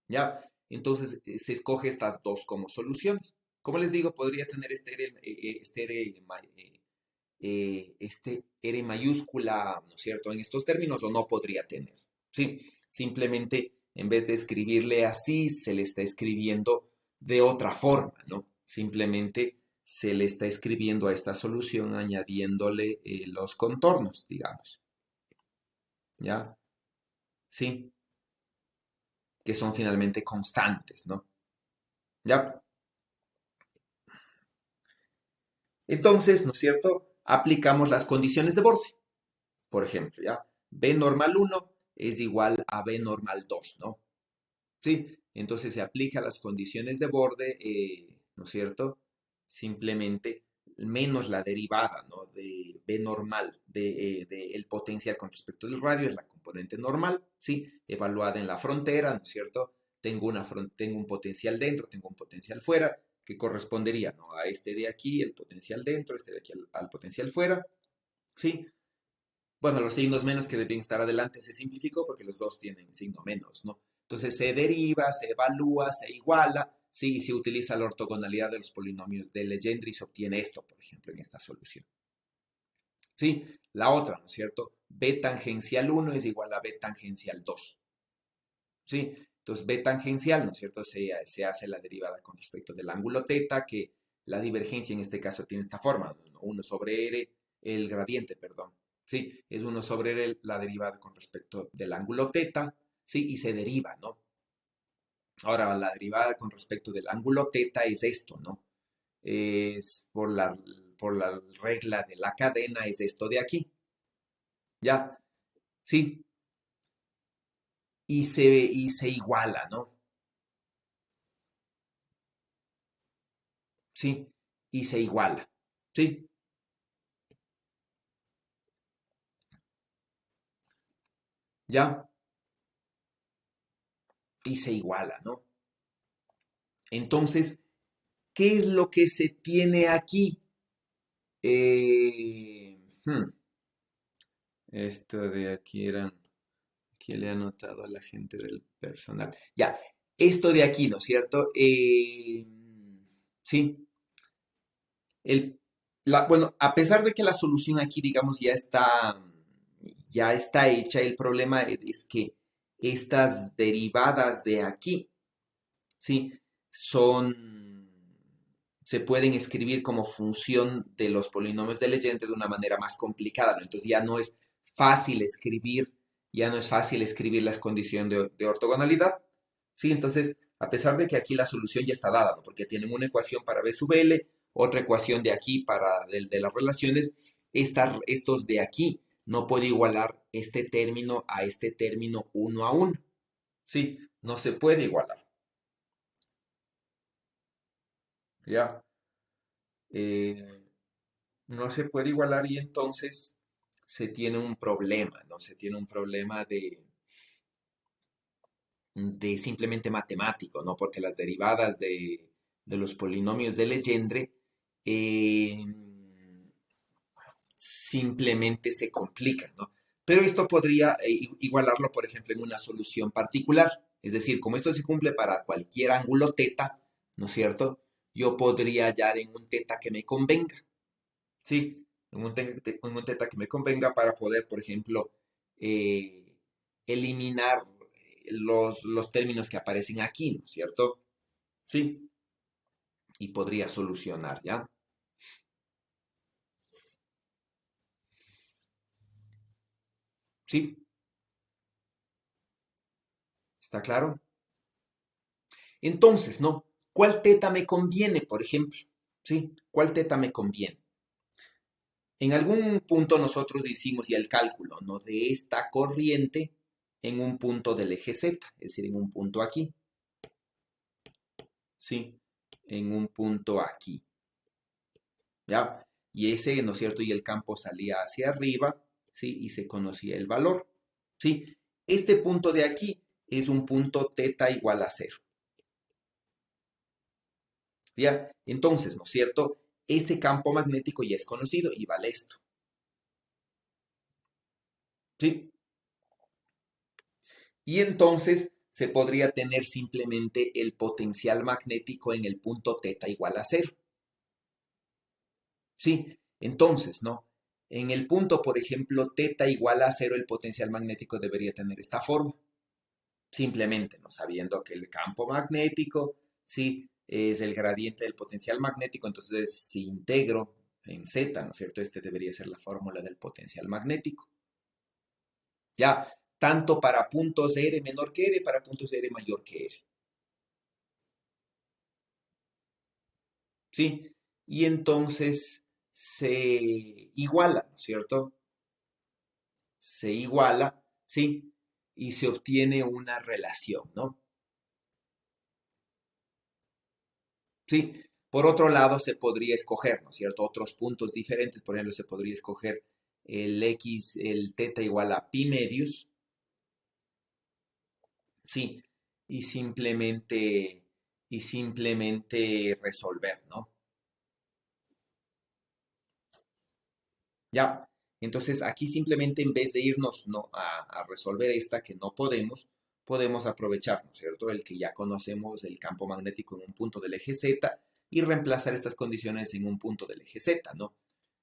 ¿ya? Entonces se escoge estas dos como soluciones. Como les digo, podría tener este R mayúscula, ¿no es cierto?, en estos términos o no podría tener. Sí, simplemente en vez de escribirle así, se le está escribiendo de otra forma, ¿no? Simplemente se le está escribiendo a esta solución añadiéndole los contornos, digamos. ¿Ya? Sí, que son finalmente constantes, ¿no? ¿Ya? Entonces, ¿no es cierto? Aplicamos las condiciones de borde. Por ejemplo, ¿ya? B normal 1 es igual a B normal 2, ¿no? Sí, entonces se aplica las condiciones de borde, ¿no es cierto? Simplemente menos la derivada, ¿no? De B normal, de el potencial con respecto del radio, es la componente normal, ¿sí? Evaluada en la frontera, ¿no es cierto? Tengo un potencial dentro, tengo un potencial fuera, que correspondería, ¿no? A este de aquí, el potencial dentro, este de aquí al potencial fuera, ¿sí? Bueno, los signos menos que deberían estar adelante se simplificó porque los dos tienen signo menos, ¿no? Entonces se deriva, se evalúa, se iguala, sí, y se utiliza la ortogonalidad de los polinomios de Legendre y se obtiene esto, por ejemplo, en esta solución. Sí, la otra, ¿no es cierto? B tangencial 1 es igual a B tangencial 2. Sí, entonces B tangencial, ¿no es cierto? Se hace la derivada con respecto del ángulo teta, que la divergencia en este caso tiene esta forma, 1 sobre R, el gradiente, perdón. Sí, es 1 sobre R la derivada con respecto del ángulo teta, sí, y se deriva, ¿no? Ahora, la derivada con respecto del ángulo teta es esto, ¿no? Es por la regla de la cadena, es esto de aquí, ¿ya? Sí, y se iguala, ¿no? Sí, y se iguala, ¿sí? ¿Ya? Y se iguala, ¿no? Entonces, ¿qué es lo que se tiene aquí? Esto de aquí eran, aquí le he anotado a la gente del personal. Ya, esto de aquí, ¿no es cierto? Sí, bueno, a pesar de que la solución aquí, digamos, ya está hecha, el problema es que estas derivadas de aquí, ¿sí? Son, se pueden escribir como función de los polinomios de Legendre de una manera más complicada, ¿no? Entonces fácil escribir, ya no es fácil escribir las condiciones de ortogonalidad, ¿sí? Entonces, a pesar de que aquí la solución ya está dada, ¿no? Porque tienen una ecuación para B sub L, otra ecuación de aquí para de las relaciones, estos de aquí no puede igualar este término a este término uno a uno, ¿sí? No se puede igualar. ¿Ya? Eh, no se puede igualar y entonces se tiene un problema, ¿no? Se tiene un problema de simplemente matemático, ¿no? Porque las derivadas de los polinomios de Legendre eh, simplemente se complican, ¿no? Pero esto podría igualarlo, por ejemplo, en una solución particular. Es decir, como esto se cumple para cualquier ángulo teta, ¿no es cierto? Yo podría hallar en un teta que me convenga, ¿sí? En un teta que me convenga para poder, por ejemplo, eh, eliminar los términos que aparecen aquí, ¿no es cierto? Sí, y podría solucionar, ¿ya? ¿Sí? ¿Está claro? Entonces, ¿no? ¿Cuál teta me conviene, por ejemplo? ¿Sí? ¿Cuál teta me conviene? En algún punto nosotros hicimos ya el cálculo, ¿no? De esta corriente en un punto del eje Z, es decir, en un punto aquí, ¿sí? En un punto aquí, ¿ya? Y ese, ¿no es cierto? Y el campo salía hacia arriba, ¿sí? Y se conocía el valor, ¿sí? Este punto de aquí es un punto teta igual a cero. ¿Ya? Entonces, ¿no es cierto? Ese campo magnético ya es conocido y vale esto. ¿Sí? Y entonces se podría tener simplemente el potencial magnético en el punto teta igual a cero. ¿Sí? Entonces, ¿no? En el punto, por ejemplo, teta igual a cero, el potencial magnético debería tener esta forma. Simplemente, ¿no? Sabiendo que el campo magnético, sí, es el gradiente del potencial magnético, entonces si integro en Z, ¿no es cierto? Este debería ser la fórmula del potencial magnético. Ya, tanto para puntos R menor que R, para puntos R mayor que R. ¿Sí? Y entonces se iguala, ¿no es cierto? Se iguala, ¿sí? Y se obtiene una relación, ¿no? ¿Sí? Por otro lado, se podría escoger, ¿no es cierto? Otros puntos diferentes, por ejemplo, se podría escoger el X, el teta igual a pi medios, ¿sí? Y simplemente, y simplemente resolver, ¿no? Ya. Entonces, aquí simplemente en vez de irnos ¿no? a resolver esta que no podemos, podemos aprovechar, ¿no es cierto? El que ya conocemos el campo magnético en un punto del eje Z y reemplazar estas condiciones en un punto del eje Z, ¿no?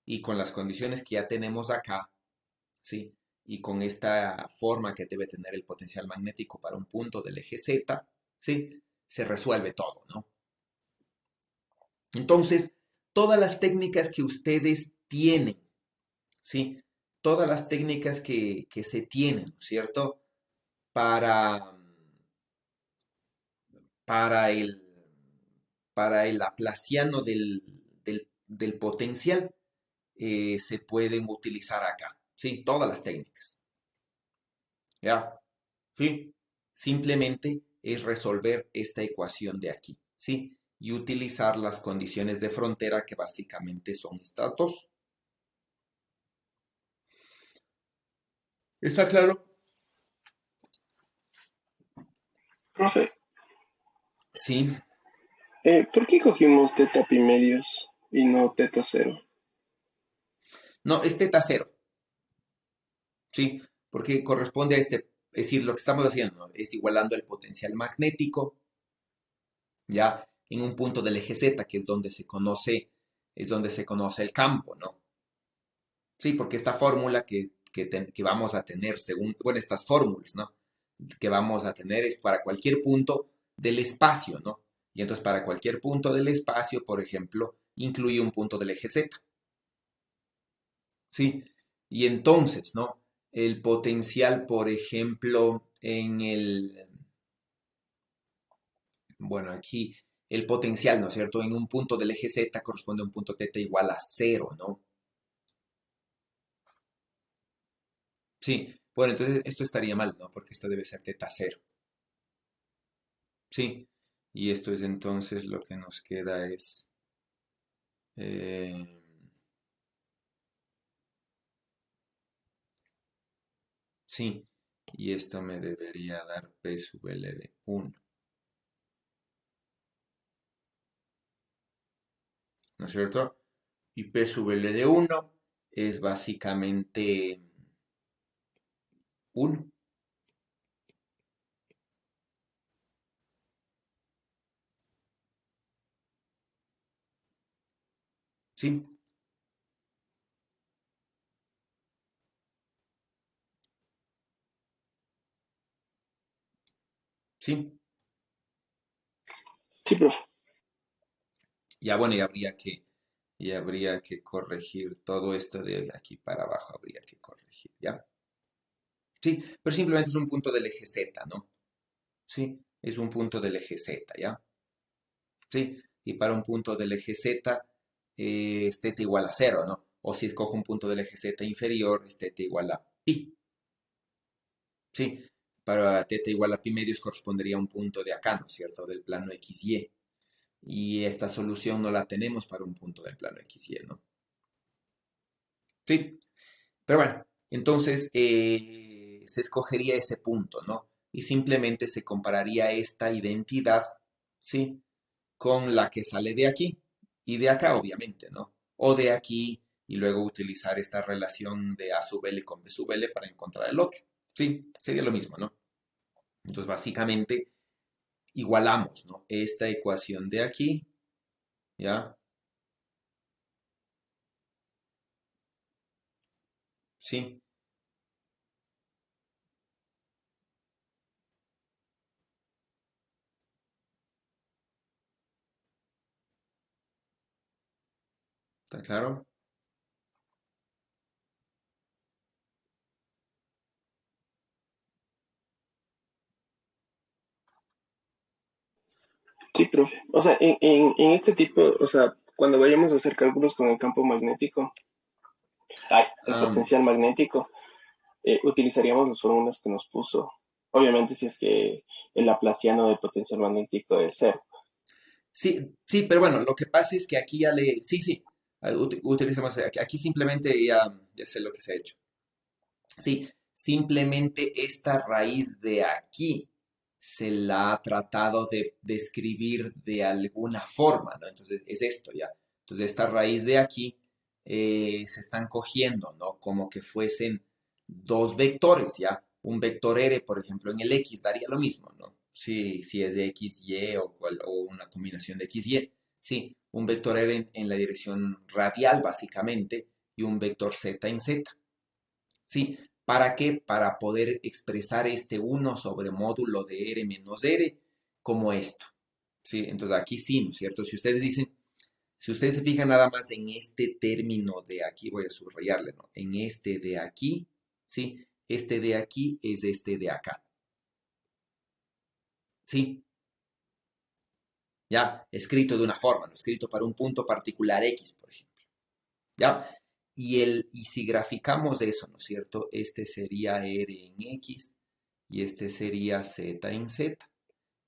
Y con las condiciones que ya tenemos acá, ¿sí? Y con esta forma que debe tener el potencial magnético para un punto del eje Z, ¿sí? Se resuelve todo, ¿no? Entonces, todas las técnicas que ustedes tienen, ¿sí? Todas las técnicas que se tienen, ¿no es cierto? Para, para el, para el laplaciano del potencial se pueden utilizar acá, ¿sí? Todas las técnicas, ¿ya? ¿Sí? Simplemente es resolver esta ecuación de aquí, ¿sí? Y utilizar las condiciones de frontera que básicamente son estas dos. ¿Está claro? Profe, Sí. ¿por qué cogimos teta pi medios y no teta cero? No, es teta cero. ¿Sí? Porque corresponde a este, es decir, lo que estamos haciendo ¿no? es igualando el potencial magnético, ya en un punto del eje Z, que es donde se conoce el campo, ¿no? Sí, porque esta fórmula que vamos a tener según, bueno, estas fórmulas, ¿no? Que vamos a tener es para cualquier punto del espacio, ¿no? Y entonces para cualquier punto del espacio, por ejemplo, incluye un punto del eje Z. ¿Sí? Y entonces, ¿no? El potencial, por ejemplo, bueno, aquí, el potencial, ¿no es cierto? En un punto del eje Z corresponde a un punto teta igual a cero, ¿no? Sí, bueno, entonces esto estaría mal, ¿no? Porque esto debe ser teta cero. Sí, y esto es entonces lo que nos queda es... eh, Sí, y esto me debería dar P sub L de 1, ¿no es cierto? Y P sub L de 1 es básicamente 1. Sí, sí. Sí, profe. Ya bueno, y habría que corregir todo esto de aquí para abajo, habría que corregir, ¿ya? Sí, pero simplemente es un punto del eje Z, ¿no? Sí, es un punto del eje Z, ¿ya? Sí, y para un punto del eje Z, es θ igual a 0, ¿no? O si escojo un punto del eje Z inferior, es θ igual a pi. Sí, para θ igual a pi medios correspondería a un punto de acá, ¿no es cierto? Del plano XY. Y esta solución no la tenemos para un punto del plano XY, ¿no? Sí, pero bueno, entonces se escogería ese punto, ¿no? Y simplemente se compararía esta identidad, ¿sí? Con la que sale de aquí y de acá, obviamente, ¿no? O de aquí y luego utilizar esta relación de A sub L con B sub L para encontrar el otro. Sí, sería lo mismo, ¿no? Entonces, básicamente, igualamos, ¿no? Esta ecuación de aquí, ¿ya? Sí, ¿está claro? Sí, profe. O sea, en este tipo, o sea, cuando vayamos a hacer cálculos con el campo magnético, el Am, potencial magnético, utilizaríamos las fórmulas que nos puso. Obviamente, si es que el laplaciano del potencial magnético es cero. sí, sí, pero bueno, lo que pasa es que aquí ya le... Sí, sí, utilizamos... Aquí simplemente ya sé lo que se ha hecho. Sí, simplemente esta raíz de aquí se la ha tratado de describir de alguna forma, ¿no? Entonces es esto ya. Entonces esta raíz de aquí se están cogiendo, ¿no? Como que fuesen dos vectores, ¿ya? Un vector R, por ejemplo, en el X daría lo mismo, ¿no? Si es de X, Y o una combinación de X, Y. Sí, un vector R en la dirección radial, básicamente, y un vector Z en Z. ¿Sí? ¿Para qué? Para poder expresar este uno sobre módulo de R menos R como esto. ¿Sí? Entonces aquí sí, ¿no es cierto? Si ustedes se fijan nada más en este término de aquí, voy a subrayarle, ¿no? En este de aquí, ¿sí? Este de aquí es este de acá. ¿Sí? Ya, escrito de una forma, ¿no? Escrito para un punto particular X, por ejemplo. ¿Ya? Y si graficamos eso, ¿no es cierto? Este sería R en X y este sería Z en Z.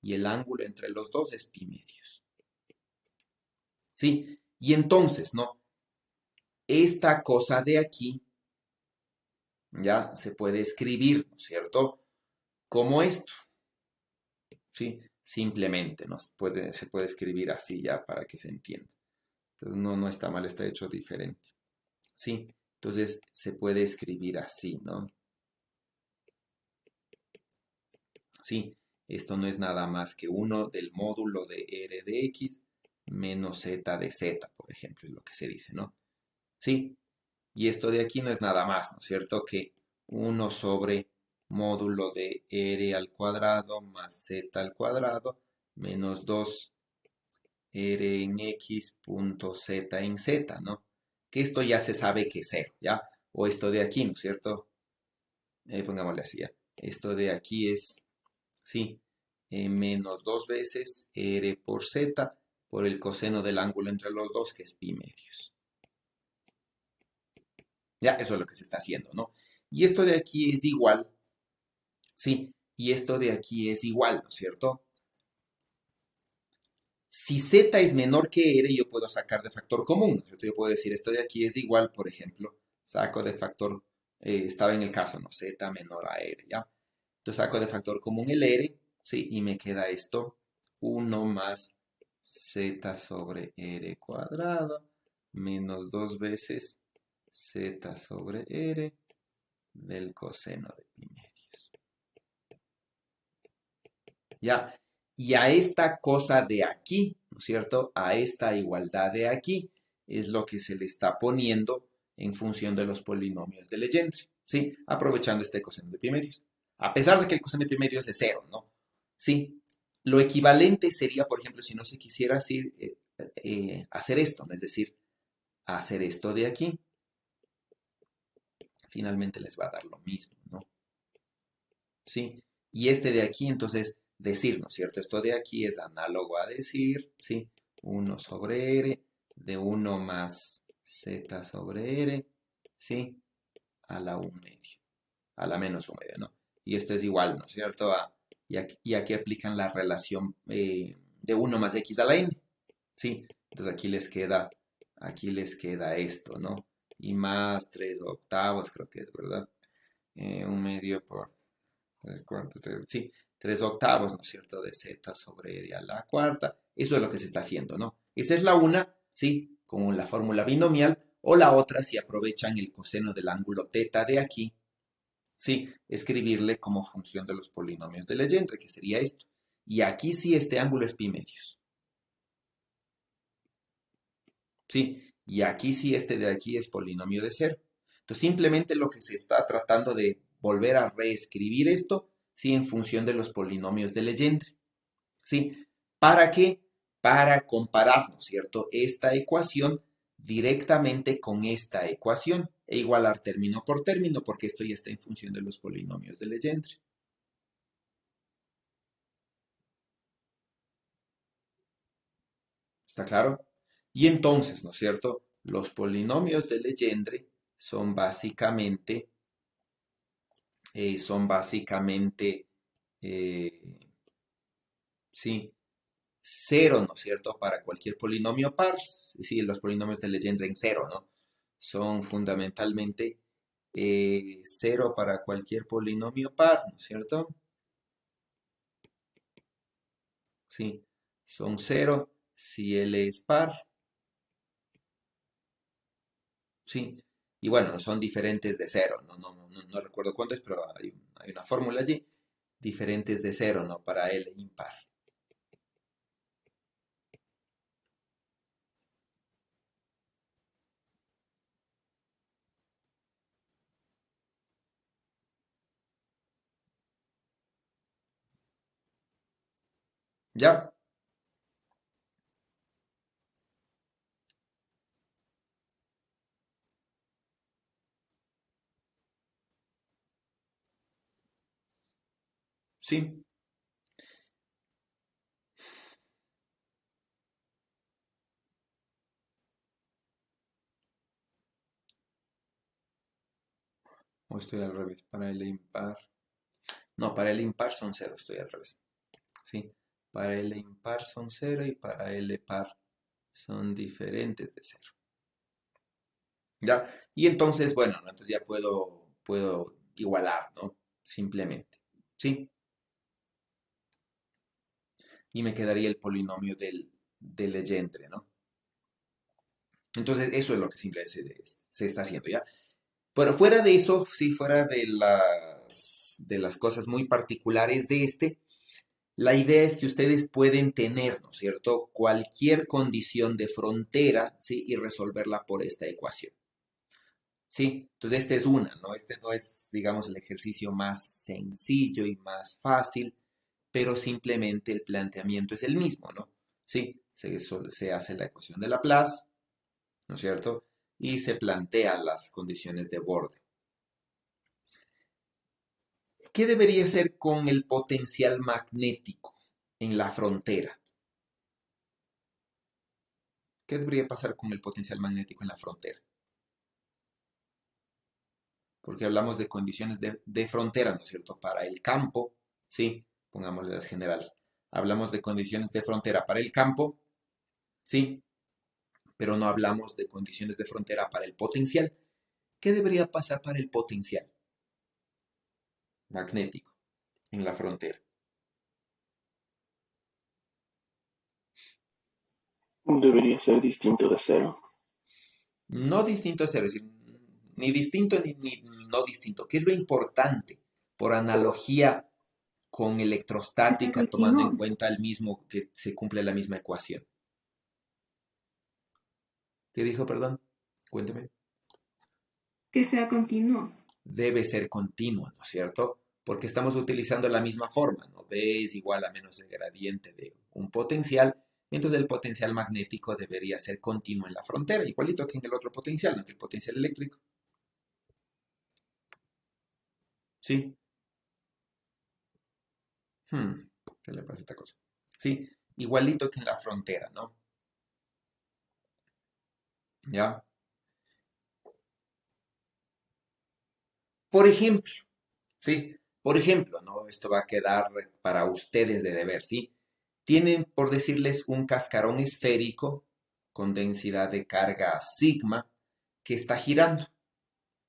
Y el ángulo entre los dos es pi medios. ¿Sí? Y entonces, ¿no? Esta cosa de aquí ya se puede escribir, ¿no es cierto? Como esto, ¿sí? Simplemente, ¿no? Se puede escribir así ya para que se entienda. Entonces, no está mal, está hecho diferente. ¿Sí? Entonces, se puede escribir así, ¿no? Sí, esto no es nada más que uno del módulo de R de X menos Z de Z, por ejemplo, es lo que se dice, ¿no? Sí, y esto de aquí no es nada más, ¿no es cierto? Que uno sobre módulo de R al cuadrado más Z al cuadrado menos 2 R en X punto Z en Z, ¿no? Que esto ya se sabe que es cero, ¿ya? O esto de aquí, ¿no es cierto? Pongámosle así, ¿ya? Esto de aquí es, sí, menos dos veces R por Z por el coseno del ángulo entre los dos, que es pi medios. Ya, eso es lo que se está haciendo, ¿no? Y esto de aquí es igual, sí, y esto de aquí es igual, ¿no es cierto? Si Z es menor que R, yo puedo sacar de factor común, ¿no es cierto? Yo puedo decir esto de aquí es igual, por ejemplo, saco de factor estaba en el caso, ¿no? Z menor a R, ¿ya? Entonces saco de factor común el R, ¿sí? Y me queda esto, 1 más Z sobre R cuadrado, menos 2 veces Z sobre R del coseno de pi medios. ¿Ya? Y a esta cosa de aquí, ¿no es cierto? A esta igualdad de aquí es lo que se le está poniendo en función de los polinomios de Legendre, ¿sí? Aprovechando este coseno de pi medios. A pesar de que el coseno de pi medios es cero, ¿no? Sí. Lo equivalente sería, por ejemplo, si no se quisiera hacer esto, ¿no? Es decir, hacer esto de aquí. Finalmente les va a dar lo mismo, ¿no? ¿Sí? Y este de aquí, entonces, decir, ¿no es cierto? Esto de aquí es análogo a decir, ¿sí? 1 sobre R, de 1 más Z sobre R, ¿sí? A la 1 medio, a la menos 1 medio, ¿no? Y esto es igual, ¿no es cierto? Y aquí aplican la relación de 1 más X a la N, ¿sí? Entonces aquí les queda esto, ¿no? Y más 3 octavos, creo que es, ¿verdad? 1 medio por 3 cuartos, sí, 3 octavos, ¿no es cierto? De Z sobre R a la cuarta. Eso es lo que se está haciendo, ¿no? Esa es la una, ¿sí? Con la fórmula binomial. O la otra, si aprovechan el coseno del ángulo teta de aquí, ¿sí? Escribirle como función de los polinomios de Legendre, que sería esto. Y aquí sí este ángulo es pi medios. ¿Sí? Y aquí sí este de aquí es polinomio de cero. Entonces simplemente lo que se está tratando de volver a reescribir esto, ¿sí? En función de los polinomios de Legendre, ¿sí? ¿Para qué? Para comparar, ¿no es cierto? Esta ecuación directamente con esta ecuación e igualar término por término, porque esto ya está en función de los polinomios de Legendre. ¿Está claro? Y entonces, ¿no es cierto? Los polinomios de Legendre son básicamente, son básicamente, eh, sí, cero, ¿no es cierto? Para cualquier polinomio par, es decir, los polinomios de Legendre en cero, ¿no? Son fundamentalmente cero para cualquier polinomio par, ¿no es cierto? Sí, son cero si L es par, sí. Y bueno, son diferentes de cero, no recuerdo cuánto es, pero hay una fórmula allí, diferentes de cero, ¿no? Para L impar. ¿Ya? Sí. O estoy al revés, para L impar. No, para L impar son cero, estoy al revés. ¿Sí? Para L impar son cero y para L par son diferentes de cero. ¿Ya? Y entonces, bueno, ¿no? Entonces ya puedo igualar, ¿no? Simplemente. ¿Sí? Y me quedaría el polinomio del Legendre, ¿no? Entonces, eso es lo que simplemente se está haciendo, ¿ya? Pero fuera de eso, sí, fuera de las cosas muy particulares de este, la idea es que ustedes pueden tener, ¿no es cierto?, cualquier condición de frontera, ¿sí? Y resolverla por esta ecuación, ¿sí? Entonces, esta es una, ¿no? Este no es, digamos, el ejercicio más sencillo y más fácil, pero simplemente el planteamiento es el mismo, ¿no? Sí, se hace la ecuación de Laplace, ¿no es cierto? Y se plantean las condiciones de borde. ¿Qué debería ser con el potencial magnético en la frontera? ¿Qué debería pasar con el potencial magnético en la frontera? Porque hablamos de condiciones de frontera, ¿no es cierto? Para el campo, sí, pongámosle las generales. Hablamos de condiciones de frontera para el campo, sí, pero no hablamos de condiciones de frontera para el potencial. ¿qué debería pasar para el potencial magnético en la frontera? Debería ser distinto de cero. No distinto a cero, es decir, ni distinto ni no distinto. ¿Qué es lo importante? Por analogía con Que sea electrostática, tomando en continuo, cuenta el mismo, que se cumple la misma ecuación. ¿Qué dijo, perdón? Cuénteme. que sea continuo. Debe ser continuo, ¿no es cierto? Porque estamos utilizando la misma forma, ¿no? B es igual a menos el gradiente de un potencial, entonces el potencial magnético debería ser continuo en la frontera, igualito que en el otro potencial, ¿no? Que el potencial eléctrico. ¿Sí? Hmm, ¿Qué le pasa a esta cosa? Sí, igualito que en la frontera, ¿no? ¿Ya? Por ejemplo, ¿sí? Por ejemplo, ¿no? Esto va a quedar para ustedes de deber, ¿sí? Tienen, por decirles, un cascarón esférico con densidad de carga sigma que está girando,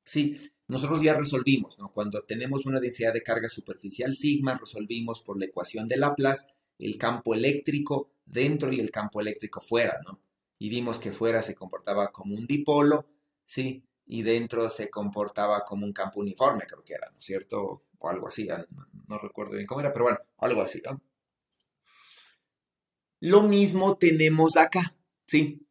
¿sí? Nosotros ya resolvimos, ¿no? Cuando tenemos una densidad de carga superficial sigma, resolvimos por la ecuación de Laplace el campo eléctrico dentro y el campo eléctrico fuera, ¿no? Y vimos que fuera se comportaba como un dipolo, ¿sí? Y dentro se comportaba como un campo uniforme, creo que era, ¿no es cierto? O algo así, no recuerdo bien cómo era, pero bueno, algo así, ¿no? Lo mismo tenemos acá, ¿sí?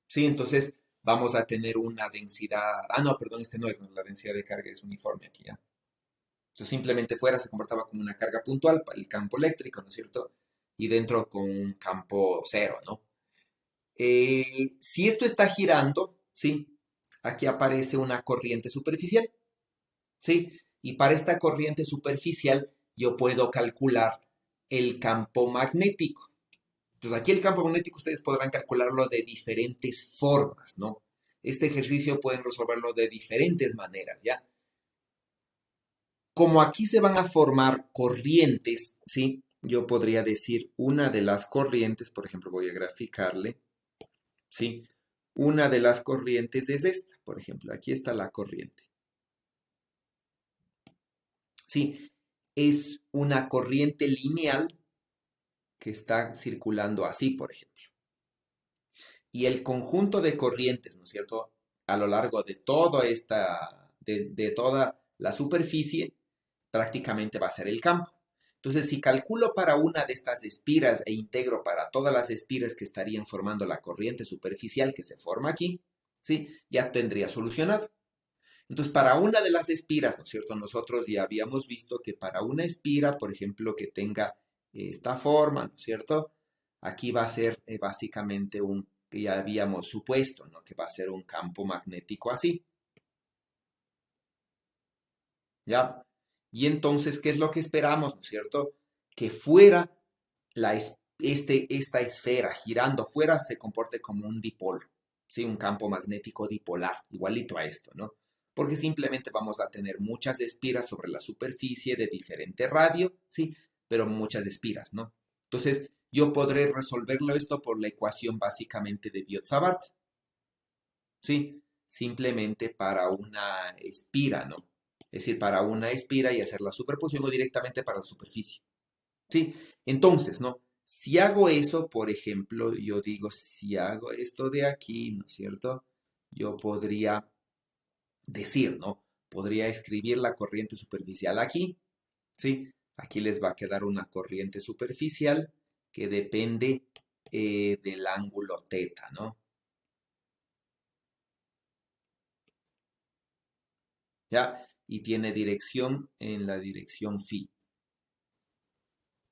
Sí, entonces vamos a tener una densidad. Ah, no, perdón, este no es, ¿no? La densidad de carga es uniforme aquí, ¿ya? Entonces simplemente fuera se comportaba como una carga puntual para el campo eléctrico, ¿no es cierto? Y dentro con un campo cero, ¿no? Si esto está girando, ¿sí? Aquí aparece una corriente superficial, ¿sí? Y para esta corriente superficial yo puedo calcular el campo magnético. Entonces aquí el campo magnético ustedes podrán calcularlo de diferentes formas, ¿no? Este ejercicio pueden resolverlo de diferentes maneras, ¿ya? Como aquí se van a formar corrientes, ¿sí? Yo podría decir una de las corrientes, por ejemplo, voy a graficarle, ¿sí? Una de las corrientes es esta, por ejemplo, aquí está la corriente. Sí, es una corriente lineal que está circulando así, por ejemplo. Y el conjunto de corrientes, ¿no es cierto?, a lo largo de toda de toda la superficie, prácticamente va a ser el campo. Entonces, si calculo para una de estas espiras e integro para todas las espiras que estarían formando la corriente superficial que se forma aquí, ¿sí? Ya tendría solucionado. Entonces, para una de las espiras, ¿no es cierto? Nosotros ya habíamos visto que para una espira, por ejemplo, que tenga esta forma, ¿no es cierto? Aquí va a ser básicamente que ya habíamos supuesto, ¿no? Que va a ser un campo magnético así, ¿ya? Y entonces, ¿qué es lo que esperamos, ¿no es cierto? Que fuera esta esfera girando fuera se comporte como un dipolo, ¿sí? Un campo magnético dipolar, igualito a esto, ¿no? Porque simplemente vamos a tener muchas espiras sobre la superficie de diferente radio, ¿sí? Pero muchas espiras, ¿no? Entonces, yo podré resolverlo esto por la ecuación básicamente de Biot-Savart, ¿sí? Simplemente para una espira, ¿no? Es decir, para una espira y hacer la superposición o directamente para la superficie. Sí, entonces, ¿no? Si hago eso, por ejemplo, yo digo, si hago esto de aquí, ¿no es cierto? Yo podría decir, ¿no? Podría escribir la corriente superficial aquí, ¿sí? Aquí les va a quedar una corriente superficial que depende del ángulo teta, ¿no? ¿Ya? Y tiene dirección en la dirección phi.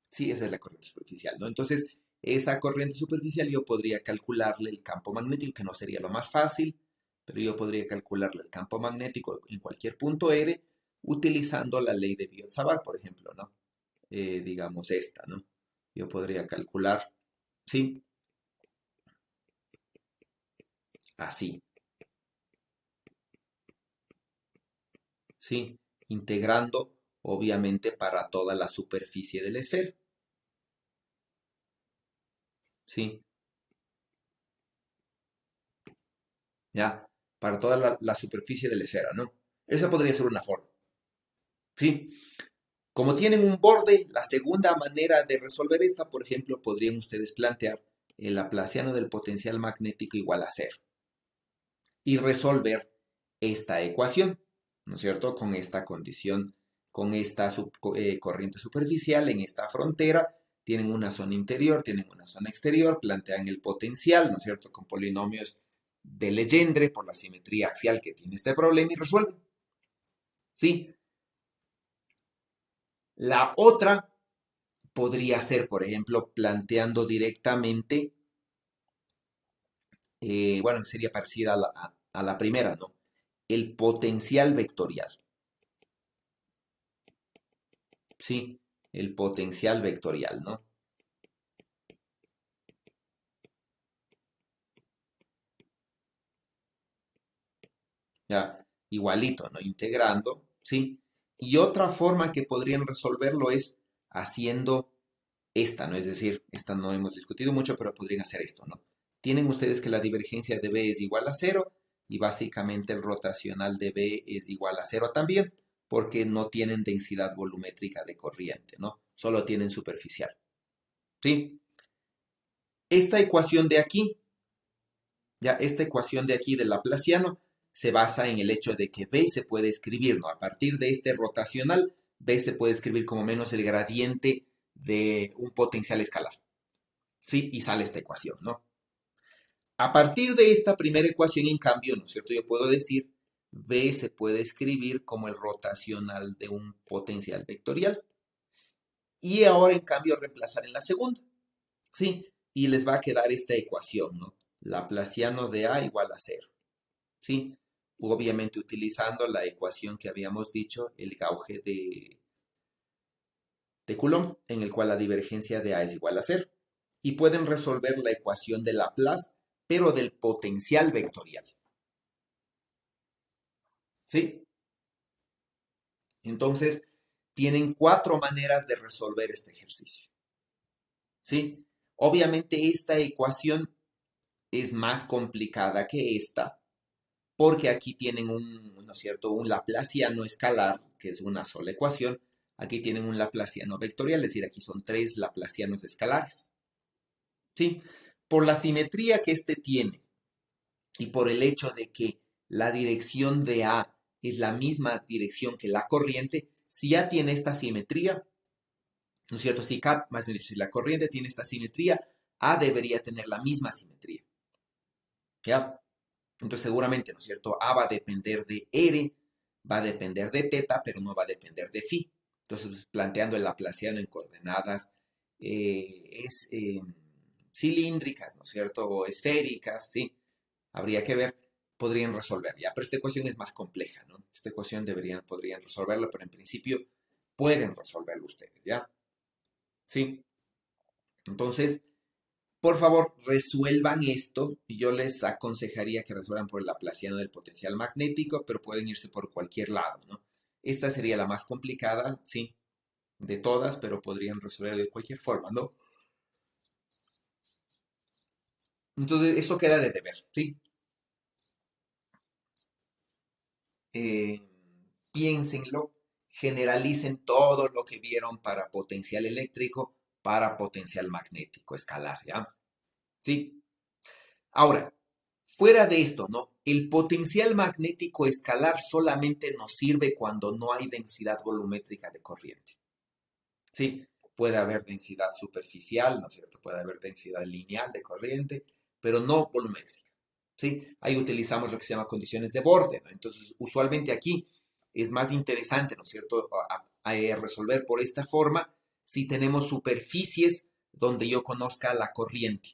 Sí, esa es la corriente superficial, ¿no? Entonces, esa corriente superficial yo podría calcularle el campo magnético, que no sería lo más fácil, pero yo podría calcularle el campo magnético en cualquier punto R utilizando la ley de Biot-Savart, por ejemplo, ¿no? Digamos esta, ¿no? Yo podría calcular, sí, así, sí, integrando, obviamente, para toda la superficie de la esfera, sí, ¿ya? para toda la superficie de la esfera, ¿no? Esa podría ser una forma, ¿sí? Como tienen un borde, la segunda manera de resolver esta, por ejemplo, podrían ustedes plantear el laplaciano del potencial magnético igual a cero y resolver esta ecuación, ¿no es cierto? Con esta condición, con esta corriente superficial en esta frontera, tienen una zona interior, tienen una zona exterior, plantean el potencial, ¿no es cierto? Con polinomios de Legendre por la simetría axial que tiene este problema y resuelven, ¿sí? La otra podría ser, por ejemplo, planteando directamente, bueno, sería parecida a la primera, ¿no? El potencial vectorial, ¿sí? El potencial vectorial, ¿no? Ya, igualito, ¿no? Integrando, ¿sí? Y otra forma que podrían resolverlo es haciendo esta, ¿no? Es decir, esta no hemos discutido mucho, pero podrían hacer esto, ¿no? Tienen ustedes que la divergencia de B es igual a cero y básicamente el rotacional de B es igual a cero también, porque no tienen densidad volumétrica de corriente, ¿no? Solo tienen superficial, ¿sí? Esta ecuación de aquí, ya esta ecuación de aquí del laplaciano, se basa en el hecho de que B se puede escribir, ¿no? A partir de este rotacional, B se puede escribir como menos el gradiente de un potencial escalar, ¿sí? Y sale esta ecuación, ¿no? A partir de esta primera ecuación, en cambio, ¿no es cierto? Yo puedo decir, B se puede escribir como el rotacional de un potencial vectorial. Y ahora, en cambio, reemplazar en la segunda, ¿sí? Y les va a quedar esta ecuación, ¿no? Laplaciano de A igual a cero, ¿sí? Obviamente utilizando la ecuación que habíamos dicho, el gauge de Coulomb, en el cual la divergencia de A es igual a cero. Y pueden resolver la ecuación de Laplace, pero del potencial vectorial. ¿Sí? Entonces, tienen 4 maneras de resolver este ejercicio. ¿Sí? Obviamente esta ecuación es más complicada que esta, porque aquí tienen ¿no es cierto?, un laplaciano escalar, que es una sola ecuación. Aquí tienen un laplaciano vectorial, es decir, aquí son 3 laplacianos escalares. ¿Sí? Por la simetría que este tiene y por el hecho de que la dirección de A es la misma dirección que la corriente, si ya tiene esta simetría, ¿no es cierto? Si la corriente tiene esta simetría, A debería tener la misma simetría. ¿Ya? Entonces seguramente, ¿no es cierto? A va a depender de R, va a depender de teta, pero no va a depender de phi. Entonces, planteando el laplaciano en coordenadas cilíndricas, ¿no es cierto? O esféricas, ¿sí? Habría que ver, podrían resolver, ¿ya? Pero esta ecuación es más compleja, ¿no? Esta ecuación podrían resolverla, pero en principio pueden resolverlo ustedes, ¿ya? ¿Sí? Entonces, por favor, resuelvan esto y yo les aconsejaría que resuelvan por el laplaciano del potencial magnético, pero pueden irse por cualquier lado, ¿no? Esta sería la más complicada, sí, de todas, pero podrían resolver de cualquier forma, ¿no? Entonces, eso queda de deber, ¿sí? Eh, Piénsenlo, generalicen todo lo que vieron para potencial eléctrico, para potencial magnético escalar, ¿ya? ¿Sí? Ahora, fuera de esto, ¿no? El potencial magnético escalar solamente nos sirve cuando no hay densidad volumétrica de corriente. Sí, puede haber densidad superficial, ¿no es cierto? Puede haber densidad lineal de corriente, pero no volumétrica. ¿Sí? Ahí utilizamos lo que se llama condiciones de borde, ¿no? Entonces, usualmente aquí es más interesante, ¿no es cierto?, resolver por esta forma si tenemos superficies donde yo conozca la corriente.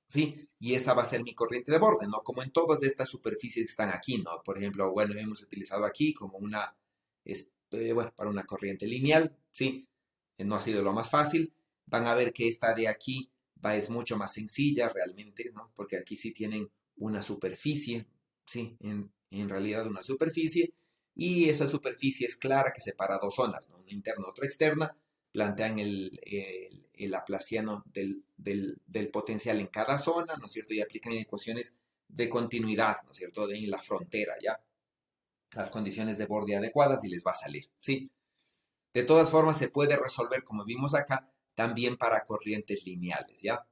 ¿Sí? Y esa va a ser mi corriente de borde, ¿no? Como en todas estas superficies que están aquí, ¿no? Por ejemplo, bueno, hemos utilizado aquí como bueno, para una corriente lineal, ¿sí? No ha sido lo más fácil. Van a ver que esta de aquí es mucho más sencilla realmente, ¿no? Porque aquí sí tienen una superficie, ¿sí? En realidad una superficie. Y esa superficie es clara que separa dos zonas, ¿no? Una interna y otra externa. Plantean el laplaciano del potencial en cada zona, ¿no es cierto? Y aplican ecuaciones de continuidad, ¿no es cierto?, en la frontera, ¿ya? Las condiciones de borde adecuadas y les va a salir, ¿sí? De todas formas, se puede resolver, como vimos acá, también para corrientes lineales, ¿ya?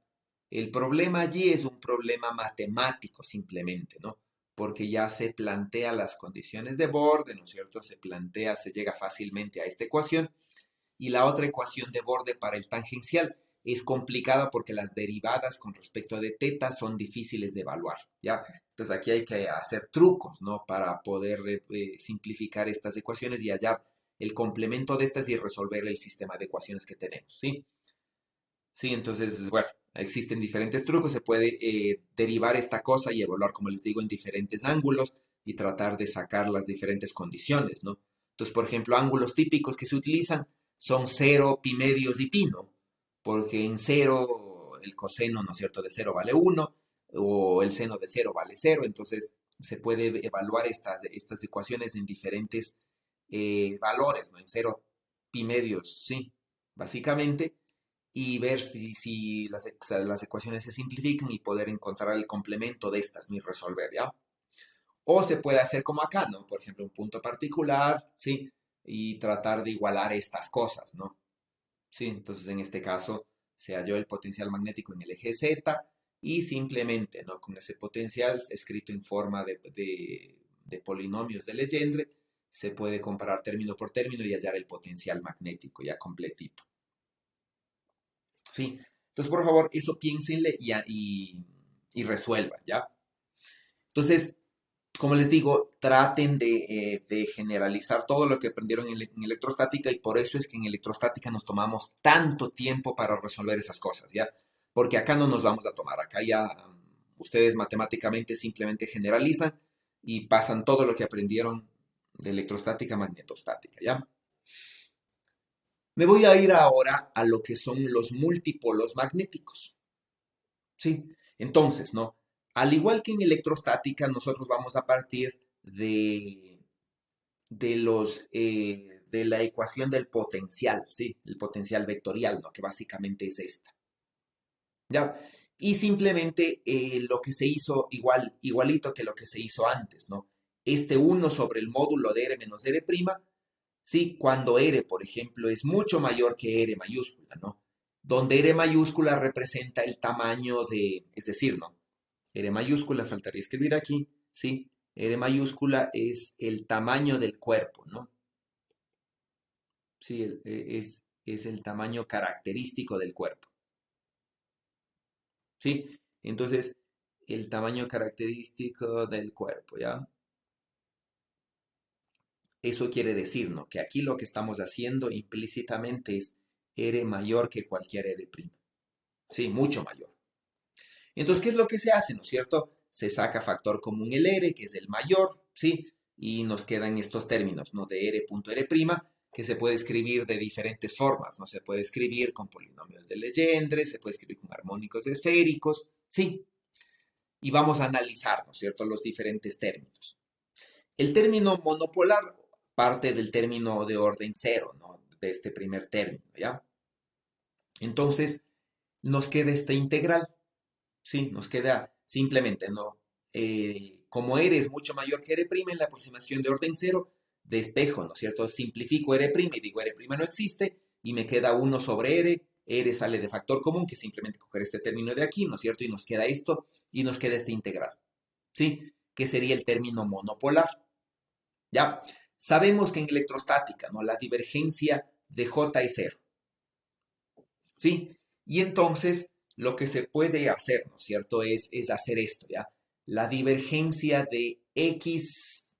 El problema allí es un problema matemático simplemente, ¿no? Porque ya se plantea las condiciones de borde, ¿no es cierto? Se llega fácilmente a esta ecuación. Y la otra ecuación de borde para el tangencial es complicada porque las derivadas con respecto a de teta son difíciles de evaluar, ¿ya? Entonces aquí hay que hacer trucos, ¿no? Para poder simplificar estas ecuaciones y hallar el complemento de estas y resolver el sistema de ecuaciones que tenemos, ¿sí? Sí, entonces, bueno, existen diferentes trucos, se puede derivar esta cosa y evaluar, como les digo, en diferentes ángulos y tratar de sacar las diferentes condiciones, ¿no? Entonces, por ejemplo, ángulos típicos que se utilizan son cero, pi medios y pi, ¿no? Porque en cero el coseno, ¿no es cierto?, de cero vale uno o el seno de cero vale cero, entonces se puede evaluar estas ecuaciones en diferentes valores, ¿no? En cero, pi medios, sí, básicamente y ver si las ecuaciones se simplifican y poder encontrar el complemento de estas, ¿no? Y resolver, ¿ya? O se puede hacer como acá, ¿no? Por ejemplo, un punto particular, ¿sí? Y tratar de igualar estas cosas, ¿no? Sí, entonces en este caso se halló el potencial magnético en el eje Z y simplemente, ¿no? Con ese potencial escrito en forma de polinomios de Legendre, se puede comparar término por término y hallar el potencial magnético ya completito. ¿Sí? Entonces, por favor, eso piénsenle y resuelvan, ¿ya? Entonces, como les digo, traten de generalizar todo lo que aprendieron en electrostática y por eso es que en electrostática nos tomamos tanto tiempo para resolver esas cosas, ¿ya? Porque acá no nos vamos a tomar, acá ya ustedes matemáticamente simplemente generalizan y pasan todo lo que aprendieron de electrostática a magnetostática, ¿ya? Me voy a ir ahora a lo que son los multipolos magnéticos. ¿Sí? Entonces, ¿no? Al igual que en electrostática, nosotros vamos a partir de la ecuación del potencial, ¿sí? El potencial vectorial, ¿no? Que básicamente es esta. ¿Ya? Y simplemente lo que se hizo igualito que lo que se hizo antes, ¿no? Este uno sobre el módulo de R menos R', ¿sí? Cuando R, por ejemplo, es mucho mayor que R mayúscula, ¿no? Donde R mayúscula representa el tamaño es decir, ¿no? R mayúscula, faltaría escribir aquí, ¿sí? R mayúscula es el tamaño del cuerpo, ¿no? Sí, es el tamaño característico del cuerpo, ¿sí? Entonces, el tamaño característico del cuerpo, ¿ya? Eso quiere decir, ¿no? Que aquí lo que estamos haciendo implícitamente es R mayor que cualquier R'. Sí, mucho mayor. Entonces, ¿qué es lo que se hace, no es cierto? Se saca factor común el R, que es el mayor, ¿sí? Y nos quedan estos términos, ¿no? De R.R', que se puede escribir de diferentes formas, ¿no? Se puede escribir con polinomios de Legendre, se puede escribir con armónicos esféricos, ¿sí? Y vamos a analizar, ¿no es cierto?, los diferentes términos. El término monopolar parte del término de orden cero, ¿no? De este primer término, ¿ya? Entonces, nos queda esta integral, ¿sí? Nos queda simplemente, ¿no? Como R es mucho mayor que R' en la aproximación de orden cero, despejo, ¿no es cierto? Simplifico R' y digo R' no existe y me queda 1 sobre R. R sale de factor común, que simplemente coger este término de aquí, ¿no es cierto? Y nos queda esto y nos queda esta integral, ¿sí? Que sería el término monopolar. ¿Ya? Sabemos que en electrostática, ¿no? La divergencia de J es cero, ¿sí? Y entonces lo que se puede hacer, ¿no es cierto? Es hacer esto, ¿ya? La divergencia de X,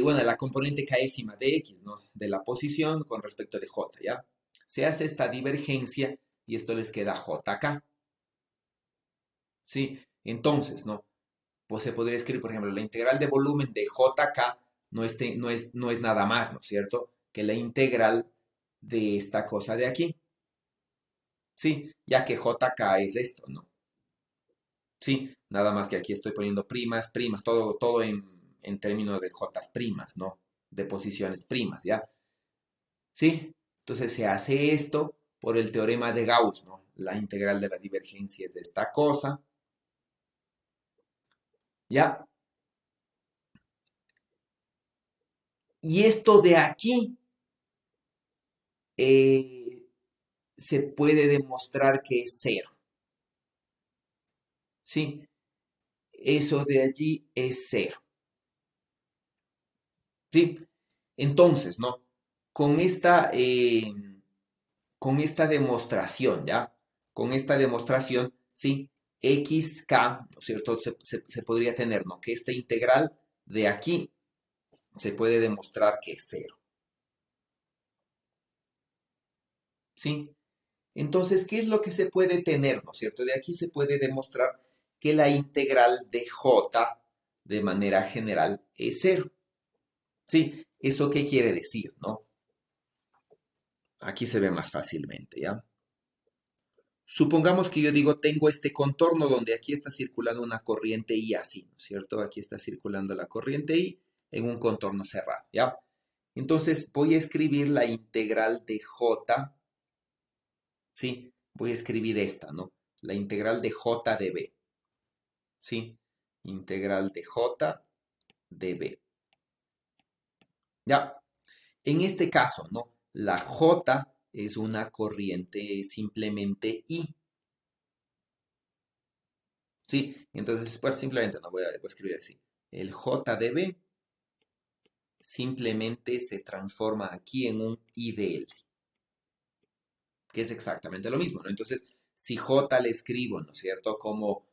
bueno, la componente késima de X, ¿no? De la posición con respecto de J, ¿ya? Se hace esta divergencia y esto les queda JK, ¿sí? Entonces, ¿no? Pues se podría escribir, por ejemplo, la integral de volumen de JK no es nada más, ¿no es cierto?, que la integral de esta cosa de aquí. Sí, ya que JK es esto, ¿no? Sí, nada más que aquí estoy poniendo primas, todo en términos de J primas, ¿no? De posiciones primas, ¿ya? Sí, entonces se hace esto por el teorema de Gauss, ¿no? La integral de la divergencia es de esta cosa. ¿Ya? Y esto de aquí se puede demostrar que es cero. ¿Sí? Eso de allí es cero. ¿Sí? Entonces, ¿no? Con esta, eh, con esta demostración, ¿ya? Con esta demostración, ¿sí? XK, ¿no es cierto? Se podría tener, ¿no? Que esta integral de aquí se puede demostrar que es cero. ¿Sí? Entonces, ¿qué es lo que se puede tener, ¿no es cierto? De aquí se puede demostrar que la integral de J de manera general es cero. ¿Sí? ¿Eso qué quiere decir, no? Aquí se ve más fácilmente, ¿ya? Supongamos que yo digo, tengo este contorno donde aquí está circulando una corriente I así, ¿no es cierto? Aquí está circulando la corriente I en un contorno cerrado, ¿ya? Entonces voy a escribir la integral de J, ¿sí? Voy a escribir esta, ¿no? La integral de J de B, ¿sí? Integral de J de B. ¿Ya? En este caso, ¿no? La J es una corriente simplemente I, ¿sí? Entonces, bueno, simplemente no voy a escribir así. El J de B simplemente se transforma aquí en un I de L, que es exactamente lo mismo, ¿no? Entonces, si J le escribo, ¿no es cierto? Como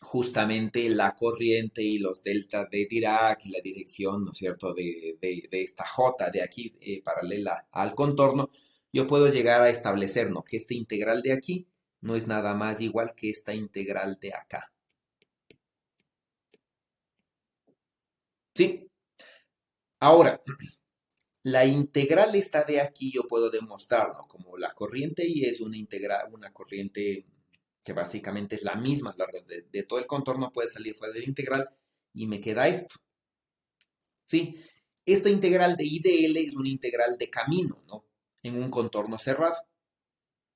justamente la corriente y los deltas de Dirac y la dirección, ¿no es cierto?, de esta J de aquí paralela al contorno, yo puedo llegar a establecer, ¿no?, que esta integral de aquí no es nada más igual que esta integral de acá. ¿Sí? Ahora, la integral esta de aquí yo puedo demostrarlo, como la corriente y es una integral, una corriente que básicamente es la misma a lo largo de todo el contorno, puede salir fuera de la integral y me queda esto. ¿Sí? Esta integral de I de L es una integral de camino, ¿no? En un contorno cerrado.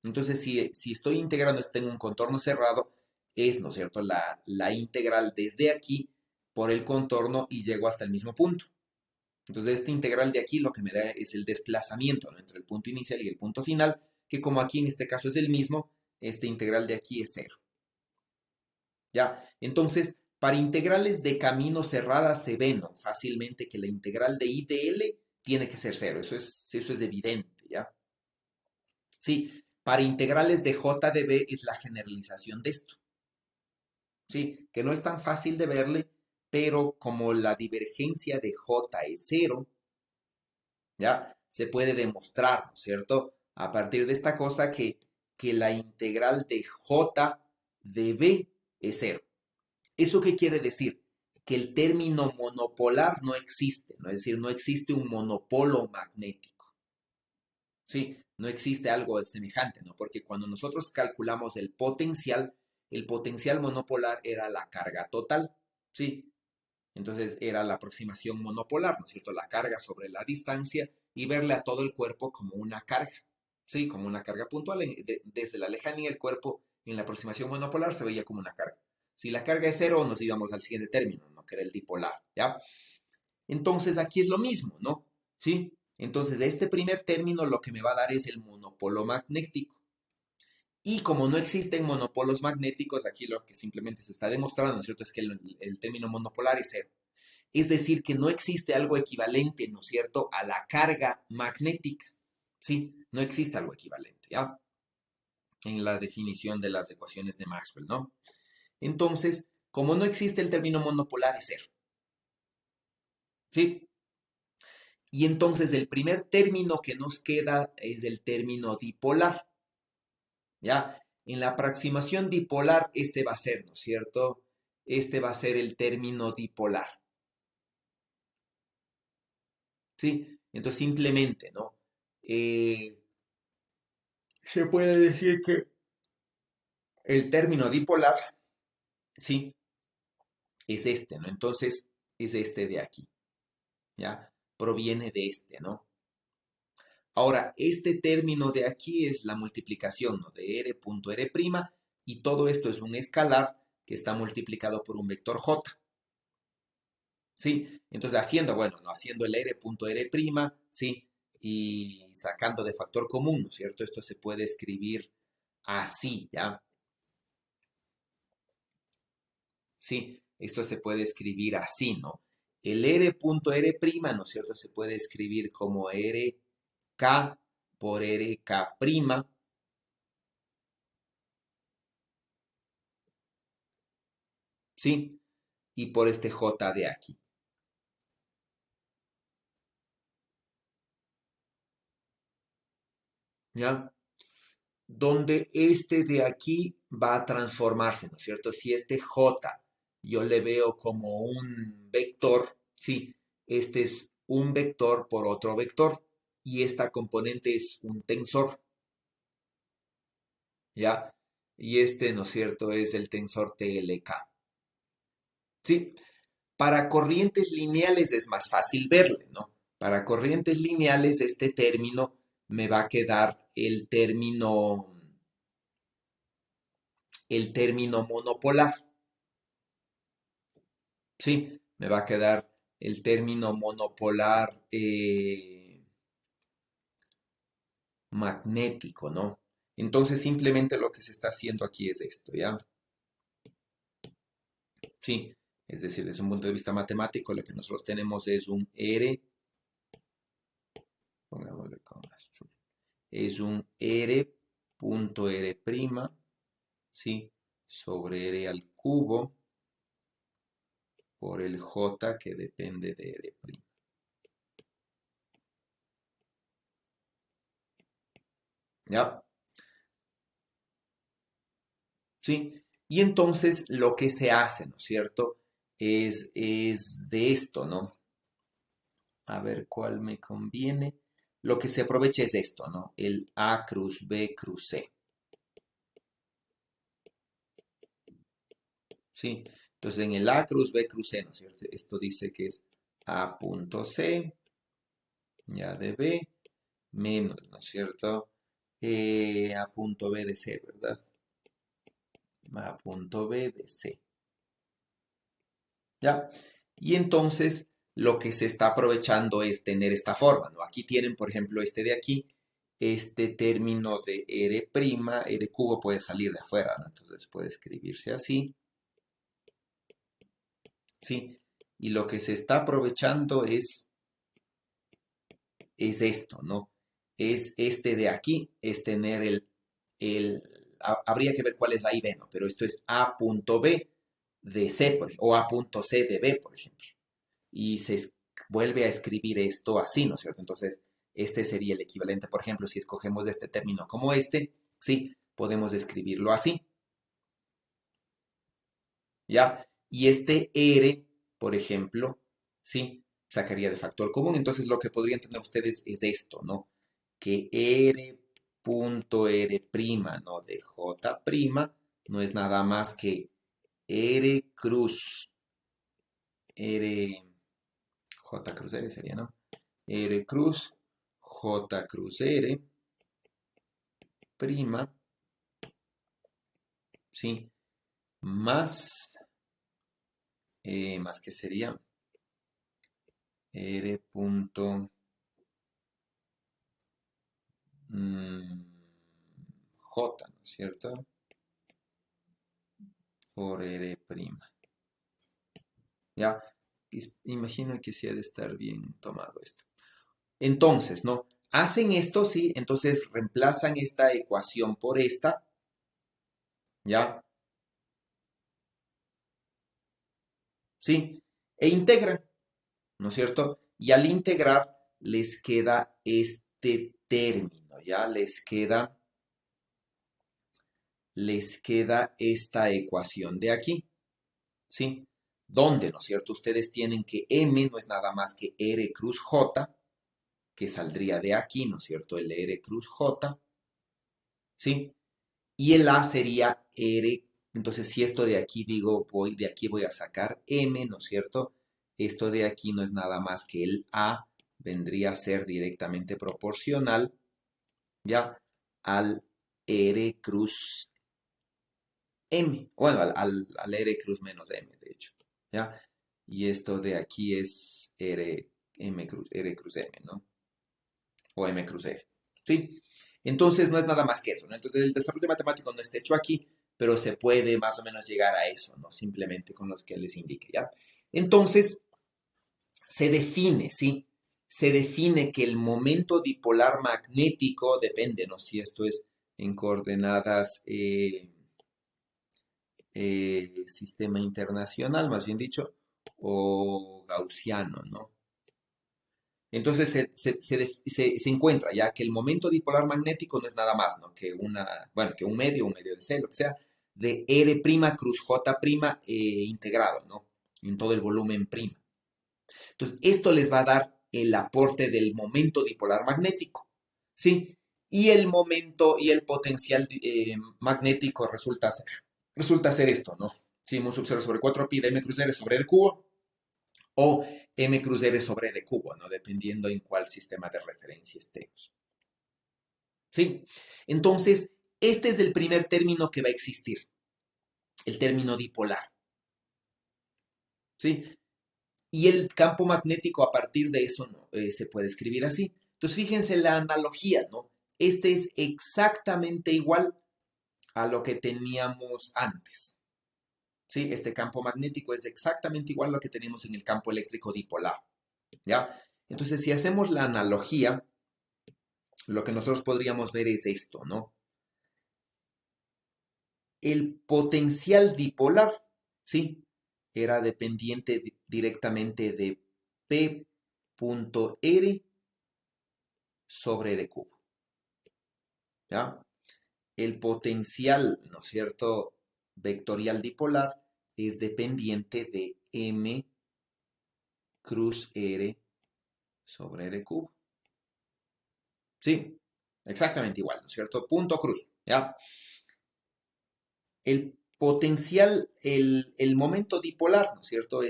Entonces, si estoy integrando esto en un contorno cerrado, es, ¿no es cierto?, la integral desde aquí por el contorno y llego hasta el mismo punto. Entonces, esta integral de aquí lo que me da es el desplazamiento, ¿no?, entre el punto inicial y el punto final, que como aquí en este caso es el mismo, esta integral de aquí es cero. ¿Ya? Entonces, para integrales de camino cerradas se ve, ¿no?, fácilmente que la integral de I de L tiene que ser cero. Eso es evidente, ¿ya? Sí, para integrales de J de B es la generalización de esto. Sí, que no es tan fácil de verle, pero como la divergencia de J es cero, ¿ya? Se puede demostrar, ¿no es cierto? A partir de esta cosa que la integral de J de B es cero. ¿Eso qué quiere decir? Que el término monopolar no existe, ¿no? Es decir, no existe un monopolo magnético. Sí, no existe algo semejante, ¿no? Porque cuando nosotros calculamos el potencial monopolar era la carga total, ¿sí? Entonces era la aproximación monopolar, ¿no es cierto? La carga sobre la distancia y verle a todo el cuerpo como una carga, ¿sí? Como una carga puntual. Desde la lejanía el cuerpo en la aproximación monopolar se veía como una carga. Si la carga es cero, nos íbamos al siguiente término, ¿no?, que era el dipolar, ¿ya? Entonces aquí es lo mismo, ¿no? ¿Sí? Entonces este primer término lo que me va a dar es el monopolo magnético. Y como no existen monopolos magnéticos, aquí lo que simplemente se está demostrando, ¿no es cierto?, es que el término monopolar es cero. Es decir, que no existe algo equivalente, ¿no es cierto?, a la carga magnética. Sí, no existe algo equivalente, ¿ya? En la definición de las ecuaciones de Maxwell, ¿no? Entonces, como no existe el término monopolar, es cero. ¿Sí? Y entonces el primer término que nos queda es el término dipolar. ¿Ya? En la aproximación dipolar, este va a ser, ¿no es cierto? Este va a ser el término dipolar. ¿Sí? Entonces, simplemente, ¿no? Se puede decir que el término dipolar, ¿sí?, es este, ¿no? Entonces, es este de aquí, ¿ya? Proviene de este, ¿no? Ahora, este término de aquí es la multiplicación, ¿no?, de R punto R', y todo esto es un escalar que está multiplicado por un vector j. ¿Sí? Entonces, haciendo, bueno, no, haciendo el r.r', ¿sí? Y sacando de factor común, ¿no es cierto? Esto se puede escribir así, ¿ya? Sí, esto se puede escribir así, ¿no? El r.r', ¿no es cierto? Se puede escribir como rk por rk', ¿sí? Y por este j de aquí. ¿Ya? Donde este de aquí va a transformarse, ¿no es cierto? Si este j yo le veo como un vector, sí, este es un vector por otro vector y esta componente es un tensor, ¿ya? Y este, ¿no es cierto?, es el tensor TLK, ¿sí? Para corrientes lineales es más fácil verle, ¿no? Para corrientes lineales este término me va a quedar el término monopolar. Sí, me va a quedar el término monopolar magnético, ¿no? Entonces simplemente lo que se está haciendo aquí es esto, ¿ya? Sí, es decir, desde un punto de vista matemático lo que nosotros tenemos es un R, pongámosle con azul, es un R.R', ¿sí? Sobre R al cubo por el J que depende de R'. ¿Ya? ¿Sí? Y entonces lo que se hace, ¿no es cierto? Es de esto, ¿no? A ver cuál me conviene. Lo que se aprovecha es esto, ¿no? El A cruz B cruz C. ¿Sí? Entonces en el A cruz B cruz C, ¿no es cierto? Esto dice que es A punto C, ya de B, menos, ¿no es cierto? A punto B de C, ¿verdad? A punto B de C. ¿Ya? Y entonces lo que se está aprovechando es tener esta forma, ¿no? Aquí tienen, por ejemplo, este de aquí, este término de R', R cubo puede salir de afuera, ¿no? Entonces puede escribirse así, ¿sí? Y lo que se está aprovechando es esto, ¿no? Es este de aquí, es tener habría que ver cuál es la I B, ¿no? Pero esto es A punto B de C, o A punto C de B, por ejemplo. Y vuelve a escribir esto así, ¿no es cierto? Entonces, este sería el equivalente, por ejemplo, si escogemos de este término como este, sí, podemos escribirlo así, ¿ya? Y este R, por ejemplo, sí, sacaría de factor común. Entonces, lo que podrían tener ustedes es esto, ¿no? Que R.R', ¿no? De J', no es nada más que R cruz, R, J cruz R sería, ¿no? R cruz, J cruz R, prima, ¿sí? Más que sería R punto J, ¿no es cierto? Por R prima. ¿Ya? Imagino que sí ha de estar bien tomado esto. Entonces, ¿no? Hacen esto, sí, entonces reemplazan esta ecuación por esta, ¿ya? ¿Sí? E integran, ¿no es cierto? Y al integrar les queda este término, ¿ya? Les queda esta ecuación de aquí, ¿sí? Donde, ¿no es cierto? Ustedes tienen que M no es nada más que R cruz J, que saldría de aquí, ¿no es cierto? El R cruz J, ¿sí? Y el A sería R, entonces si esto de aquí digo, de aquí voy a sacar M, ¿no es cierto? Esto de aquí no es nada más que el A, vendría a ser directamente proporcional, ¿ya? Al R cruz M, bueno, al R cruz menos M, de hecho, ¿ya? Y esto de aquí es R cruz M, ¿no? O M cruz R, ¿sí? Entonces no es nada más que eso, ¿no? Entonces el desarrollo matemático no está hecho aquí, pero se puede más o menos llegar a eso, ¿no? Simplemente con los que les indique, ¿ya? Entonces se define, ¿sí? Se define que el momento dipolar magnético depende, ¿no? Si esto es en coordenadas sistema internacional, más bien dicho, o gaussiano, ¿no? Entonces se encuentra ya que el momento dipolar magnético no es nada más, ¿no? Que bueno, que un medio de C, lo que sea, de R' cruz J' integrado, ¿no? En todo el volumen prima. Entonces, esto les va a dar el aporte del momento dipolar magnético, ¿sí? Y el momento y el potencial magnético resulta ser esto, ¿no? Sí, mu sub 0 sobre 4pi de m cruz r sobre r cubo o m cruz r sobre r cubo, ¿no? Dependiendo en cuál sistema de referencia estemos. ¿Sí? Entonces, este es el primer término que va a existir, el término dipolar. ¿Sí? Y el campo magnético a partir de eso ¿no? Se puede escribir así. Entonces, fíjense la analogía, ¿no? Este es exactamente igual a lo que teníamos antes. ¿Sí? Este campo magnético es exactamente igual a lo que tenemos en el campo eléctrico dipolar. ¿Ya? Entonces, si hacemos la analogía, lo que nosotros podríamos ver es esto, ¿no? El potencial dipolar, ¿sí? Era dependiente directamente de P.R sobre R cubo, ¿ya? El potencial, ¿no es cierto?, vectorial dipolar es dependiente de M cruz R sobre R cubo. Sí, exactamente igual, ¿no es cierto? Punto cruz, ¿ya? El potencial, el momento dipolar, ¿no es cierto?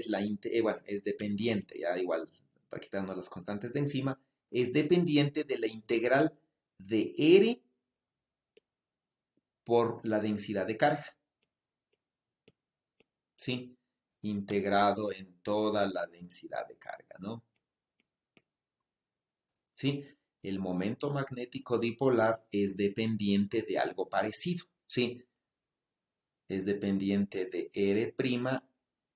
Bueno, es dependiente, ya igual, para quitarnos las constantes de encima, es dependiente de la integral de R por la densidad de carga, ¿sí? Integrado en toda la densidad de carga, ¿no? ¿Sí? El momento magnético dipolar es dependiente de algo parecido, ¿sí? Es dependiente de R'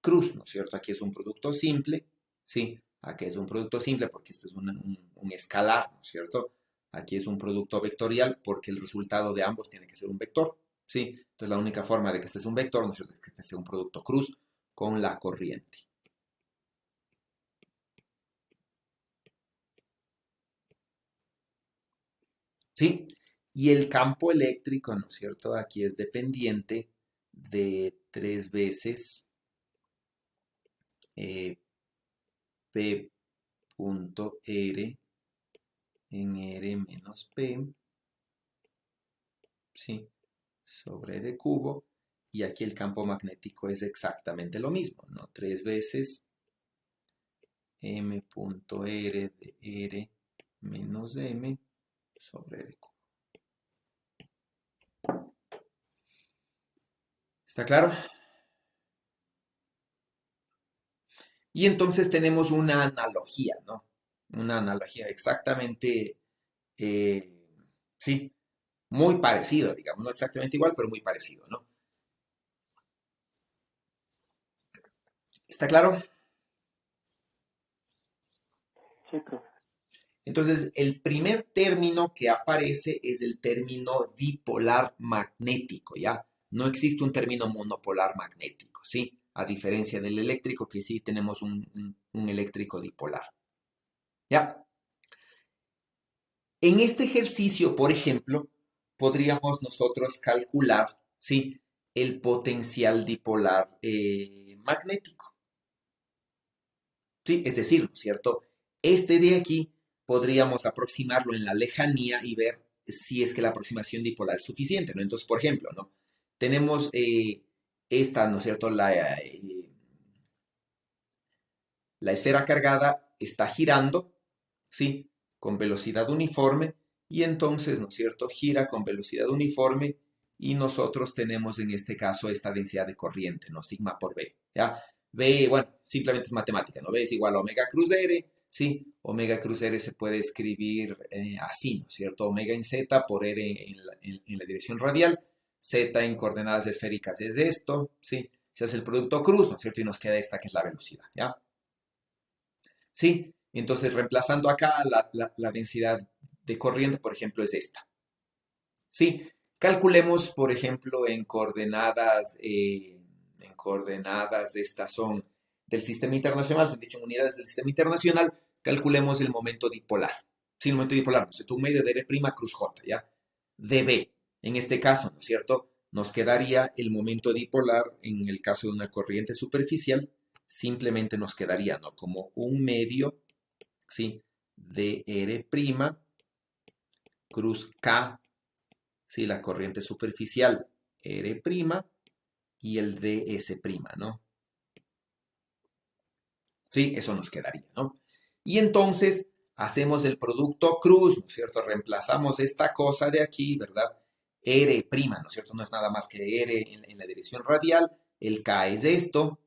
cruz, ¿no es cierto? Aquí es un producto simple, ¿sí? Aquí es un producto simple porque este es un escalar, ¿no es cierto? Aquí es un producto vectorial porque el resultado de ambos tiene que ser un vector, ¿sí? Entonces la única forma de que este sea un vector, ¿no es cierto?, es que este sea un producto cruz con la corriente. ¿Sí? Y el campo eléctrico, ¿no es cierto? Aquí es dependiente de 3 veces P punto R en R menos P, ¿sí? Sobre R cubo. Y aquí el campo magnético es exactamente lo mismo, ¿no? 3 veces M punto R de R menos M sobre R cubo. ¿Está claro? Y entonces tenemos una analogía, ¿no? Una analogía exactamente, sí, muy parecido, digamos, no exactamente igual, pero muy parecido, ¿no? ¿Está claro? Sí, profe. Entonces, el primer término que aparece es el término dipolar magnético, ¿ya? No existe un término monopolar magnético, ¿sí? A diferencia del eléctrico, que sí tenemos un eléctrico dipolar, ¿ya? En este ejercicio, por ejemplo, podríamos nosotros calcular, ¿sí?, el potencial dipolar magnético, ¿sí? Es decir, ¿no es cierto? Este de aquí podríamos aproximarlo en la lejanía y ver si es que la aproximación dipolar es suficiente, ¿no? Entonces, por ejemplo, ¿no? Tenemos esta, ¿no es cierto? La esfera cargada está girando, ¿sí? Con velocidad uniforme y entonces, ¿no es cierto? Gira con velocidad uniforme y nosotros tenemos en este caso esta densidad de corriente, ¿no? Sigma por B, ¿ya? B, bueno, simplemente es matemática, ¿no? B es igual a omega cruz R, ¿sí? Omega cruz R se puede escribir así, ¿no es cierto? Omega en Z por R en la dirección radial, Z en coordenadas esféricas es esto, ¿sí? Se hace el producto cruz, ¿no es cierto? Y nos queda esta que es la velocidad, ¿ya? ¿Sí? Entonces, reemplazando acá la densidad de corriente, por ejemplo, es esta. Sí, calculemos, por ejemplo, en coordenadas, estas son del sistema internacional, son dicho en unidades del sistema internacional, calculemos el momento dipolar. Sí, el momento dipolar, ¿no es cierto? Un medio de R' cruz J, ¿ya? dB. En este caso, ¿no es cierto? Nos quedaría el momento dipolar en el caso de una corriente superficial, simplemente nos quedaría, ¿no? Como un medio, ¿sí? De R' cruz K, ¿sí? La corriente superficial R' y el ds', ¿no? Sí, eso nos quedaría, ¿no? Y entonces hacemos el producto cruz, ¿no es cierto? Reemplazamos esta cosa de aquí, ¿verdad? R', ¿no es cierto? No es nada más que R en la dirección radial, el K es esto,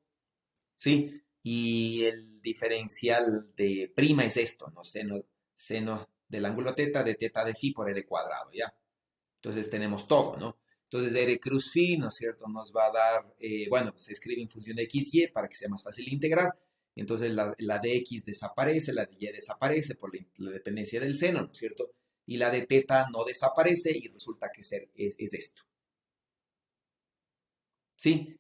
¿sí? Y el diferencial de prima es esto, ¿no? Seno del ángulo teta de teta de phi por R cuadrado, ¿ya? Entonces tenemos todo, ¿no? Entonces R cruz phi, ¿no es cierto? Nos va a dar, bueno, se escribe en función de x, y para que sea más fácil de integrar. Entonces la de x desaparece, la de y desaparece por la dependencia del seno, ¿no es cierto? Y la de teta no desaparece y resulta que es esto. ¿Sí?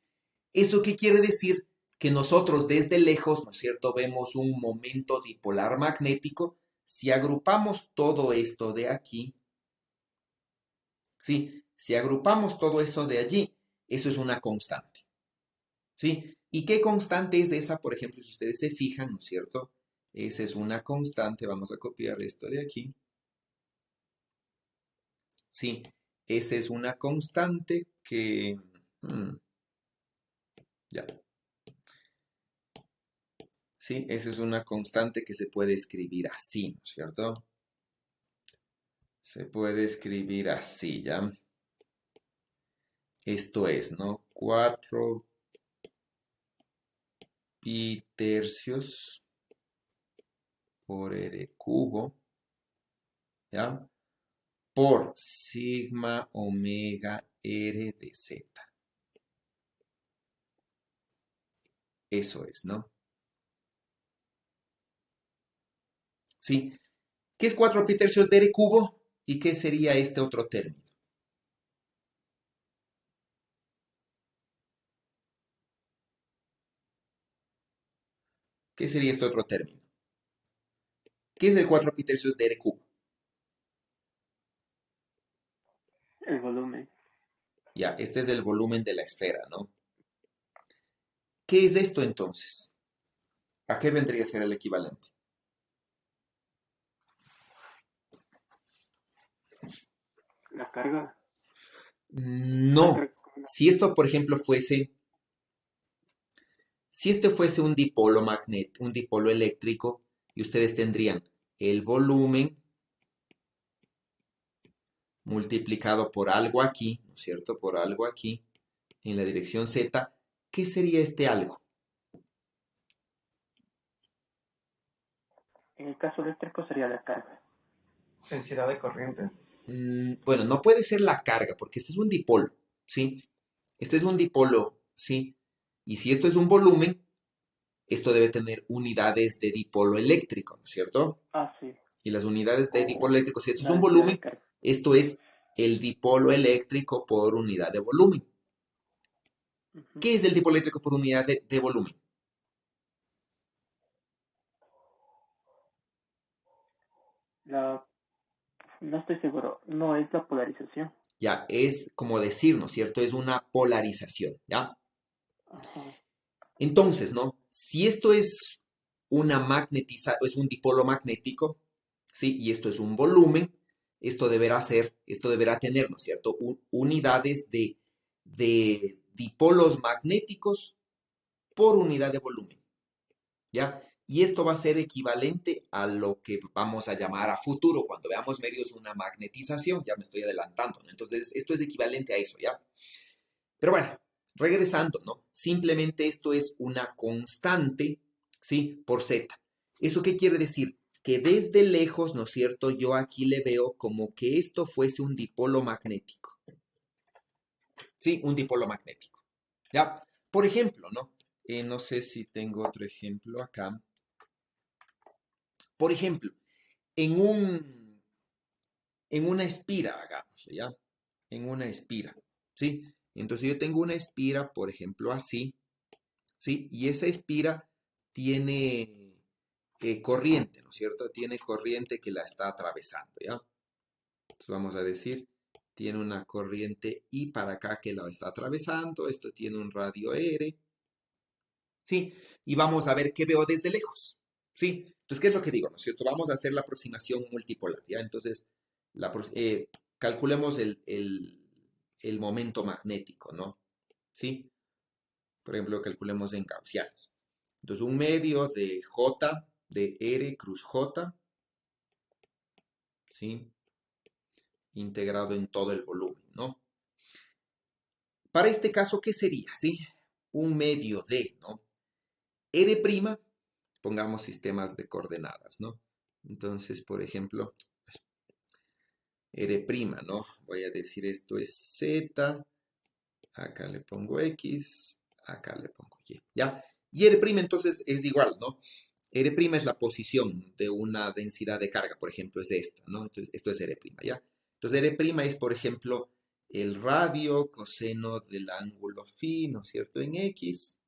¿Eso qué quiere decir? Que nosotros desde lejos, ¿no es cierto?, vemos un momento dipolar magnético. Si agrupamos todo esto de aquí, ¿sí? Si agrupamos todo eso de allí, eso es una constante, ¿sí? ¿Y qué constante es esa? Por ejemplo, si ustedes se fijan, ¿no es cierto? Esa es una constante, vamos a copiar esto de aquí, ¿sí? Esa es una constante que... ya. ¿Sí? Esa es una constante que se puede escribir así, ¿no es cierto? Se puede escribir así, ¿ya? Esto es, ¿no? 4 pi tercios por R cubo, ¿ya? Por sigma omega R de Z. Eso es, ¿no? ¿Sí? ¿Qué es 4 pi tercios de R cubo? ¿Y qué sería este otro término? ¿Qué sería este otro término? ¿Qué es el 4 pi tercios de R cubo? El volumen. Ya, este es el volumen de la esfera, ¿no? ¿Qué es esto entonces? ¿A qué vendría a ser el equivalente? La carga. No. Si esto, por ejemplo, fuese un dipolo un dipolo eléctrico, y ustedes tendrían el volumen multiplicado por algo aquí, ¿no es cierto? Por algo aquí, en la dirección Z, ¿qué sería este algo? En el caso eléctrico sería la carga. Densidad de corriente. Bueno, no puede ser la carga, porque este es un dipolo, ¿sí? Este es un dipolo, ¿sí? Y si esto es un volumen, esto debe tener unidades de dipolo eléctrico, ¿no es cierto? Ah, sí. Y las unidades de dipolo eléctrico, si esto es La un densidad de volumen, carga. esto es el dipolo eléctrico por unidad de volumen. Ujú. ¿Qué es el dipolo eléctrico por unidad de volumen? No estoy seguro. No es la polarización. Ya, es como decir, ¿no es cierto? Es una polarización, ¿ya? Ajá. Entonces, ¿no? Si esto es es un dipolo magnético, ¿sí? Y esto es un volumen, esto deberá tener, ¿no es cierto? Unidades de dipolos magnéticos por unidad de volumen, ¿ya? Y esto va a ser equivalente a lo que vamos a llamar a futuro, cuando veamos medios de una magnetización, ya me estoy adelantando, ¿no? Entonces, esto es equivalente a eso, ¿ya? Pero bueno, regresando, ¿no? Simplemente esto es una constante, ¿sí? Por Z. ¿Eso qué quiere decir? Que desde lejos, ¿no es cierto? Yo aquí le veo como que esto fuese un dipolo magnético. ¿Sí? Un dipolo magnético. ¿Ya? Por ejemplo, ¿no? No sé si tengo otro ejemplo acá. Por ejemplo, en una espira, hagámoslo, ¿ya? En una espira, ¿sí? Entonces yo tengo una espira, por ejemplo, así, ¿sí? Y esa espira tiene corriente, ¿no es cierto? Tiene corriente que la está atravesando, ¿ya? Entonces vamos a decir, tiene una corriente I para acá que la está atravesando, esto tiene un radio R, ¿sí? Y vamos a ver qué veo desde lejos, ¿sí? Entonces, ¿qué es lo que digo, no es cierto? Vamos a hacer la aproximación multipolar, ¿ya? Entonces, calculemos el momento magnético, ¿no? ¿Sí? Por ejemplo, calculemos en gaussianos. Entonces, un medio de J, de R cruz J, ¿sí? Integrado en todo el volumen, ¿no? Para este caso, ¿qué sería, sí? Un medio de, ¿no? R', pongamos sistemas de coordenadas, ¿no? Entonces, por ejemplo, R', ¿no? Voy a decir esto es Z, acá le pongo X, acá le pongo Y, ¿ya? Y R' entonces es igual, ¿no? R' es la posición de una densidad de carga, por ejemplo, es esta, ¿no? Entonces, esto es R', ¿ya? Entonces, R' es, por ejemplo, el radio coseno del ángulo φ, ¿no es cierto?, en X,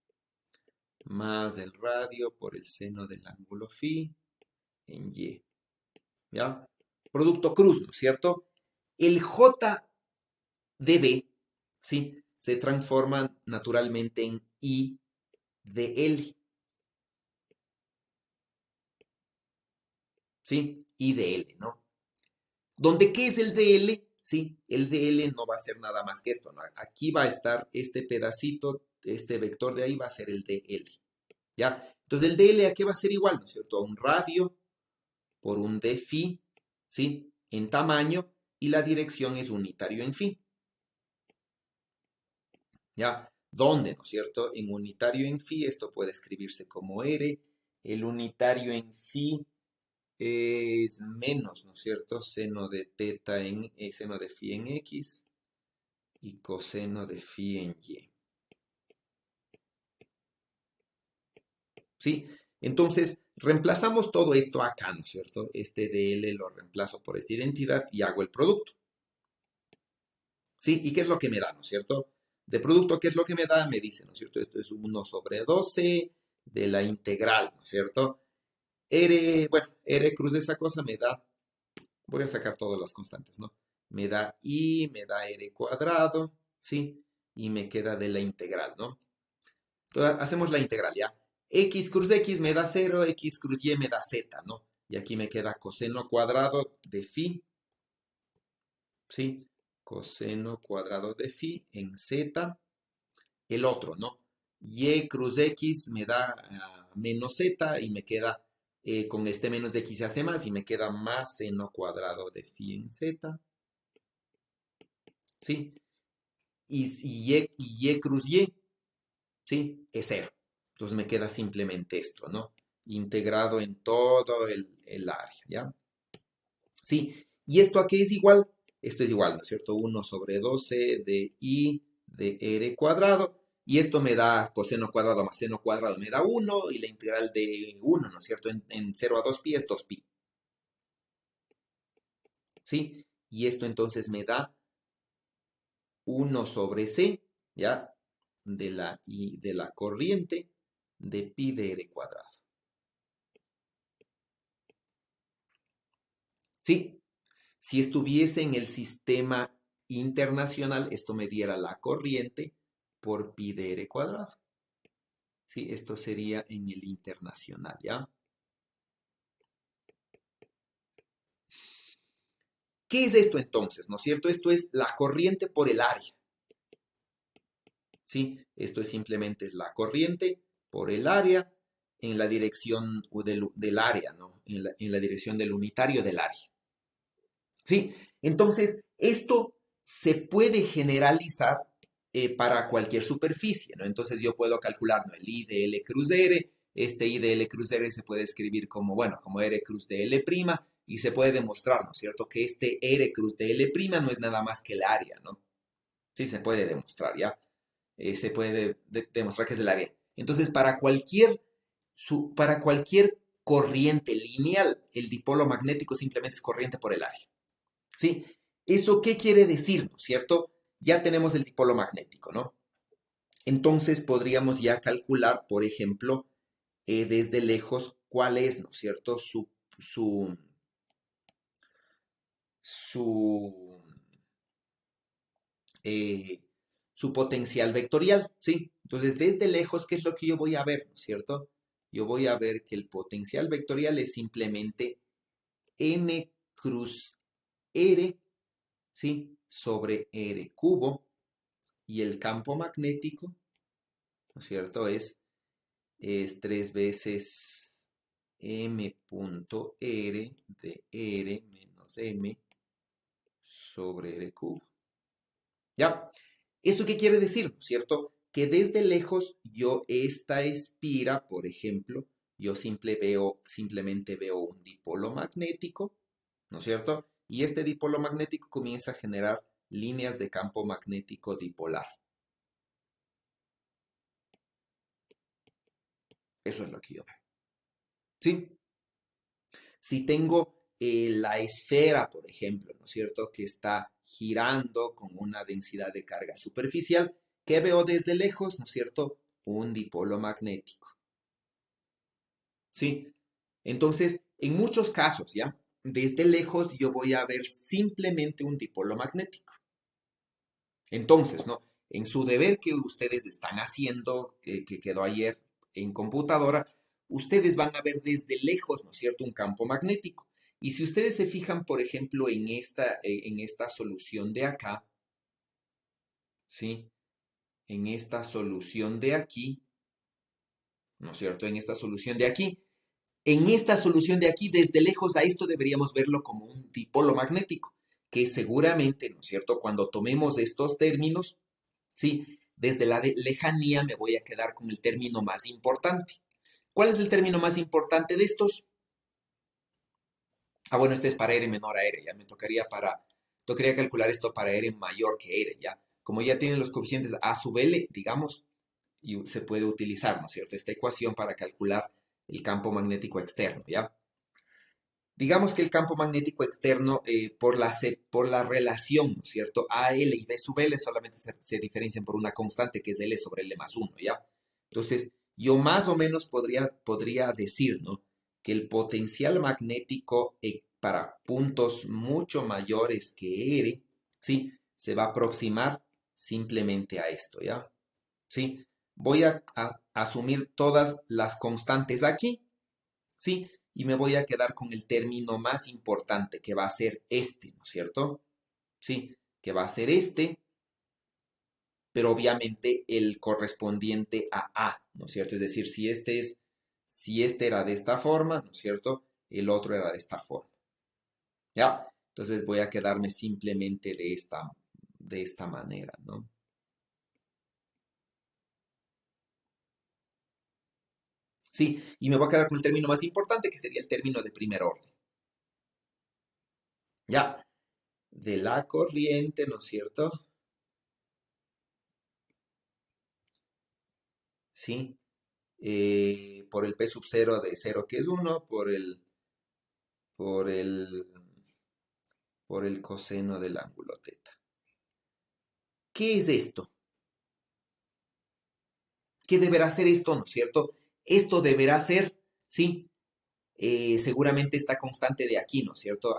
más el radio por el seno del ángulo φ en Y, ¿ya? Producto cruz, ¿no es cierto? El J de B, ¿sí? Se transforma naturalmente en I de L, ¿sí? I de L, ¿no? ¿Dónde qué es el DL? Sí, el DL no va a ser nada más que esto, ¿no? Aquí va a estar este pedacito, este vector de ahí va a ser el DL, ¿ya? Entonces el DL a qué va a ser igual, ¿no es cierto? A un radio por un d phi, ¿sí? En tamaño y la dirección es unitario en phi, ¿ya? ¿Dónde, no es cierto? En unitario en phi, esto puede escribirse como R, el unitario en phi es menos, ¿no es cierto? Seno de teta en, seno de phi en X y coseno de phi en Y. ¿Sí? Entonces, reemplazamos todo esto acá, ¿no es cierto? Este DL lo reemplazo por esta identidad y hago el producto. ¿Sí? ¿Y qué es lo que me da, no es cierto? De producto, ¿qué es lo que me da? Me dice, ¿no es cierto? Esto es 1 sobre 12 de la integral, ¿no es cierto? Bueno, R cruz de esa cosa me da, voy a sacar todas las constantes, ¿no? Me da I, me da R cuadrado, ¿sí? Y me queda de la integral, ¿no? Entonces, hacemos la integral, ¿ya? X cruz X me da 0, X cruz Y me da Z, ¿no? Y aquí me queda coseno cuadrado de phi, ¿sí? Coseno cuadrado de phi en Z, el otro, ¿no? Y cruz X me da menos Z y me queda, con este menos de X se hace más y me queda más seno cuadrado de phi en Z, ¿sí? Y cruz Y, ¿sí? Es 0. Entonces me queda simplemente esto, ¿no? Integrado en todo el área, ¿ya? Sí, ¿y esto a qué es igual? Esto es igual, ¿no es cierto? 1 sobre 12 de I de R cuadrado. Y esto me da coseno cuadrado más seno cuadrado, me da 1. Y la integral de 1, ¿no es cierto? En 0 a 2pi es 2pi. ¿Sí? Y esto entonces me da 1 sobre C, ¿ya? De la corriente de pi de R cuadrado. ¿Sí? Si estuviese en el sistema internacional, esto me diera la corriente por pi de R cuadrado. ¿Sí? Esto sería en el internacional, ¿ya? ¿Qué es esto entonces? ¿No es cierto? Esto es la corriente por el área. ¿Sí? Esto es simplemente la corriente por el área en la dirección del área, ¿no? En la dirección del unitario del área. ¿Sí? Entonces, esto se puede generalizar para cualquier superficie, ¿no? Entonces yo puedo calcular, ¿no?, el I de L cruz de R. Este I de L cruz de R se puede escribir como, bueno, como R cruz de L', y se puede demostrar, ¿no es cierto?, que este R cruz de L' no es nada más que el área, ¿no? Sí, se puede demostrar, ¿ya? Se puede demostrar que es el área. Entonces, para cualquier corriente lineal, el dipolo magnético simplemente es corriente por el área. ¿Sí? ¿Eso qué quiere decir, no es cierto? Ya tenemos el dipolo magnético, ¿no? Entonces podríamos ya calcular, por ejemplo, desde lejos cuál es, ¿no es cierto?, su, su, eh, su potencial vectorial, ¿sí? Entonces, desde lejos, ¿qué es lo que yo voy a ver, ¿no es cierto? Yo voy a ver que el potencial vectorial es simplemente M cruz R, ¿sí?, sobre R cubo, y el campo magnético, ¿no es cierto?, es 3 veces M punto R de R menos M sobre R cubo. ¿Ya? ¿Esto qué quiere decir, no es cierto? Que desde lejos yo esta espira, por ejemplo, yo simplemente veo un dipolo magnético, ¿no es cierto? Y este dipolo magnético comienza a generar líneas de campo magnético dipolar. Eso es lo que yo veo. ¿Sí? Si tengo la esfera, por ejemplo, ¿no es cierto?, que está girando con una densidad de carga superficial, ¿qué veo desde lejos? ¿No es cierto? Un dipolo magnético. ¿Sí? Entonces, en muchos casos, ¿ya? Desde lejos yo voy a ver simplemente un dipolo magnético. Entonces, ¿no?, en su deber que ustedes están haciendo, que quedó ayer en computadora, ustedes van a ver desde lejos, ¿no es cierto?, un campo magnético. Y si ustedes se fijan, por ejemplo, en esta solución de acá, ¿sí? En esta solución de aquí, ¿no es cierto?, en esta solución de aquí. En esta solución de aquí, desde lejos a esto deberíamos verlo como un dipolo magnético, que seguramente, ¿no es cierto?, cuando tomemos estos términos, sí, desde la lejanía me voy a quedar con el término más importante. ¿Cuál es el término más importante de estos? Ah, bueno, este es para R menor a R, ya me tocaría calcular esto para R mayor que R, ya. Como ya tienen los coeficientes A sub L, digamos, y se puede utilizar, ¿no es cierto?, esta ecuación para calcular el campo magnético externo, ¿ya? Digamos que el campo magnético externo, por la relación, ¿no es cierto?, AL y B sub L solamente se diferencian por una constante que es L sobre L más 1, ¿ya? Entonces, yo más o menos podría decir, ¿no?, que el potencial magnético para puntos mucho mayores que R, ¿sí?, se va a aproximar simplemente a esto, ¿ya? ¿Sí? Voy a asumir todas las constantes aquí, ¿sí? Y me voy a quedar con el término más importante, que va a ser este, ¿no es cierto? Sí, que va a ser este, pero obviamente el correspondiente a A, ¿no es cierto? Es decir, si este era de esta forma, ¿no es cierto?, el otro era de esta forma. ¿Ya? Entonces voy a quedarme simplemente de esta manera, ¿no? Sí, y me voy a quedar con el término más importante, que sería el término de primer orden. Ya, de la corriente, ¿no es cierto? Sí, por el P sub 0 de 0, que es 1, por el, por el coseno del ángulo teta. ¿Qué es esto? ¿Qué deberá ser esto, no es cierto? Esto deberá ser, sí, seguramente esta constante de aquí, ¿no es cierto?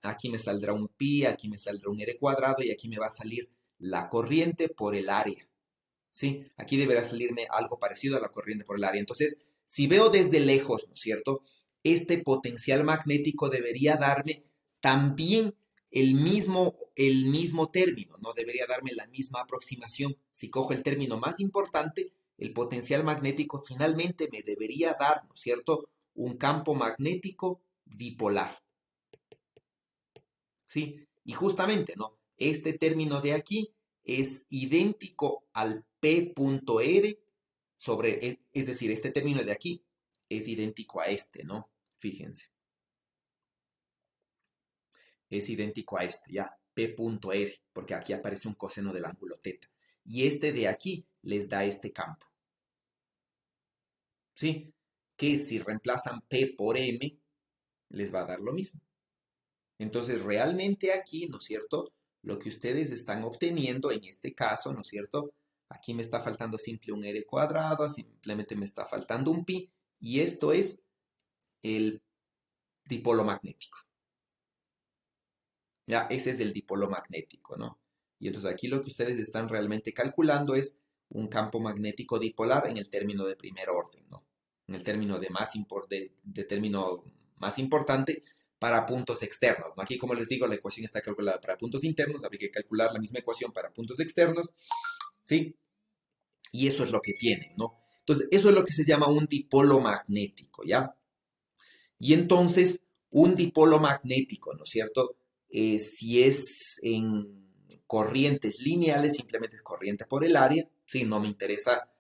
Aquí me saldrá un pi, aquí me saldrá un r cuadrado y aquí me va a salir la corriente por el área. ¿Sí? Aquí deberá salirme algo parecido a la corriente por el área. Entonces, si veo desde lejos, ¿no es cierto?, este potencial magnético debería darme también el mismo término, ¿no? Debería darme la misma aproximación. Si cojo el término más importante, el potencial magnético finalmente me debería dar, ¿no es cierto?, un campo magnético dipolar. ¿Sí? Y justamente, ¿no? Este término de aquí es idéntico al P.R sobre, es decir, este término de aquí es idéntico a este, ¿no? Fíjense. Es idéntico a este, ya, P.R, porque aquí aparece un coseno del ángulo teta. Y este de aquí les da este campo. ¿Sí? Que si reemplazan P por M, les va a dar lo mismo. Entonces, realmente aquí, ¿no es cierto?, lo que ustedes están obteniendo en este caso, ¿no es cierto?, aquí me está faltando simple un R cuadrado, simplemente me está faltando un pi, y esto es el dipolo magnético. Ya, ese es el dipolo magnético, ¿no? Y entonces aquí lo que ustedes están realmente calculando es un campo magnético dipolar en el término de primer orden, ¿no? En el término de término más importante para puntos externos, ¿no? Aquí, como les digo, la ecuación está calculada para puntos internos, habría que calcular la misma ecuación para puntos externos, ¿sí? Y eso es lo que tienen, ¿no? Entonces, eso es lo que se llama un dipolo magnético, ¿ya? Y entonces, un dipolo magnético, ¿no es cierto? Si es en corrientes lineales, simplemente es corriente por el área, ¿sí? No me interesa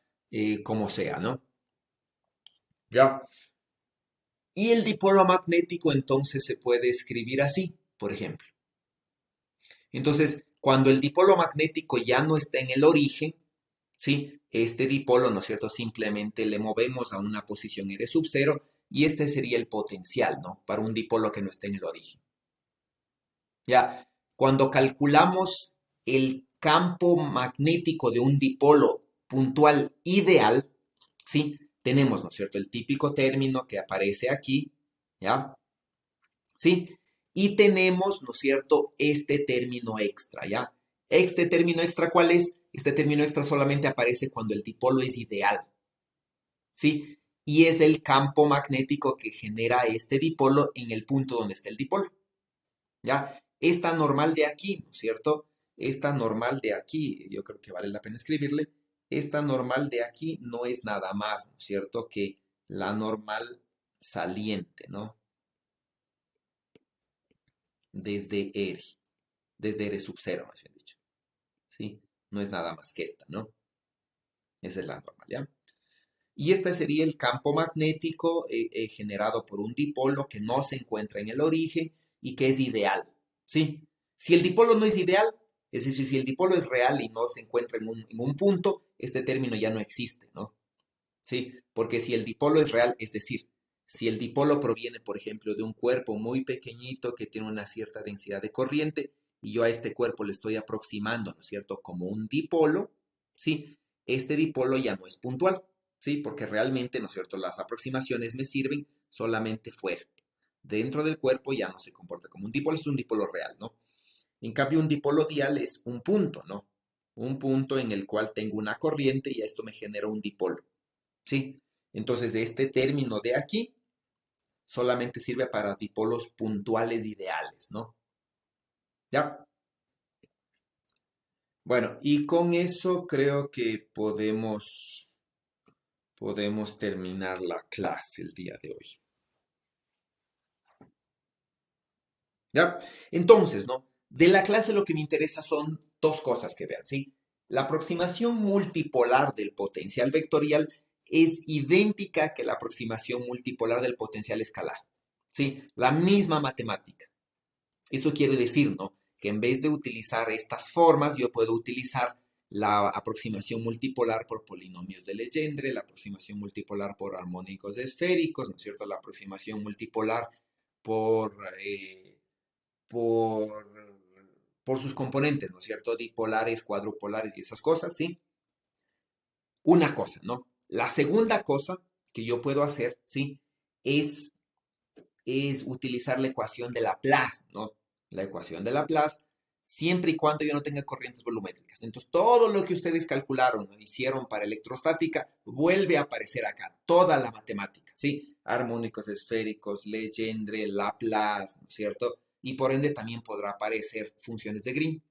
cómo sea, ¿no? ¿Ya? Y el dipolo magnético entonces se puede escribir así, por ejemplo. Entonces, cuando el dipolo magnético ya no está en el origen, ¿sí? Este dipolo, ¿no es cierto? Simplemente le movemos a una posición R sub 0 y este sería el potencial, ¿no? Para un dipolo que no esté en el origen. Ya, cuando calculamos el campo magnético de un dipolo puntual ideal, ¿sí? Tenemos, ¿no es cierto?, el típico término que aparece aquí, ¿ya? ¿Sí? Y tenemos, ¿no es cierto?, este término extra, ¿ya? Este término extra, ¿cuál es? Este término extra solamente aparece cuando el dipolo es ideal, ¿sí? Y es el campo magnético que genera este dipolo en el punto donde está el dipolo, ¿ya? Esta normal de aquí, ¿no es cierto? Esta normal de aquí, yo creo que vale la pena escribirle, esta normal de aquí no es nada más, ¿no es cierto?, que la normal saliente, ¿no? Desde R sub 0, más bien dicho, ¿sí? No es nada más que esta, ¿no? Esa es la normal, ¿ya? Y este sería el campo magnético generado por un dipolo que no se encuentra en el origen y que es ideal, ¿sí? Si el dipolo no es ideal, es decir, si el dipolo es real y no se encuentra en un punto, este término ya no existe, ¿no? ¿Sí? Porque si el dipolo es real, es decir, si el dipolo proviene, por ejemplo, de un cuerpo muy pequeñito que tiene una cierta densidad de corriente y yo a este cuerpo le estoy aproximando, ¿no es cierto?, como un dipolo, ¿sí? Este dipolo ya no es puntual, ¿sí? Porque realmente, ¿no es cierto?, las aproximaciones me sirven solamente fuera. Dentro del cuerpo ya no se comporta como un dipolo, es un dipolo real, ¿no? En cambio, un dipolo dial es un punto, ¿no? Un punto en el cual tengo una corriente y esto me genera un dipolo, ¿sí? Entonces, este término de aquí solamente sirve para dipolos puntuales ideales, ¿no? ¿Ya? Bueno, y con eso creo que podemos terminar la clase el día de hoy. ¿Ya? Entonces, ¿no? De la clase lo que me interesa son dos cosas que vean, ¿sí? La aproximación multipolar del potencial vectorial es idéntica que la aproximación multipolar del potencial escalar, ¿sí? La misma matemática. Eso quiere decir, ¿no?, que en vez de utilizar estas formas, yo puedo utilizar la aproximación multipolar por polinomios de Legendre, la aproximación multipolar por armónicos esféricos, ¿no es cierto?, la aproximación multipolar por, por, por sus componentes, ¿no es cierto?, dipolares, cuadrupolares y esas cosas, ¿sí? Una cosa, ¿no? La segunda cosa que yo puedo hacer, ¿sí?, es utilizar la ecuación de Laplace, ¿no? La ecuación de Laplace, siempre y cuando yo no tenga corrientes volumétricas. Entonces, todo lo que ustedes calcularon, ¿no?, hicieron para electrostática, vuelve a aparecer acá, toda la matemática, ¿sí? Armónicos esféricos, Legendre, Laplace, ¿no es cierto? Y por ende también podrá aparecer funciones de Green.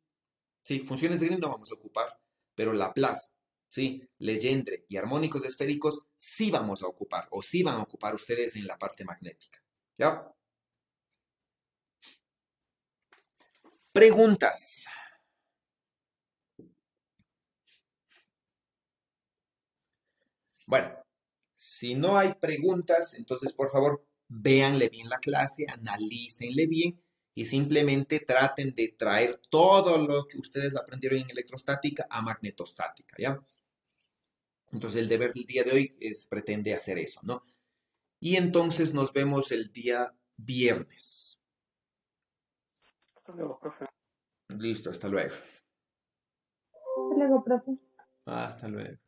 Sí, funciones de Green no vamos a ocupar, pero Laplace, ¿sí? Legendre y armónicos esféricos sí vamos a ocupar, o sí van a ocupar ustedes en la parte magnética. ¿Ya? Preguntas. Bueno, si no hay preguntas, entonces por favor véanle bien la clase, analícenle bien y simplemente traten de traer todo lo que ustedes aprendieron en electrostática a magnetostática, ¿ya? Entonces el deber del día de hoy pretende hacer eso, ¿no? Y entonces nos vemos el día viernes. Hasta luego, profe. Listo, hasta luego. Luego, profe. Hasta luego.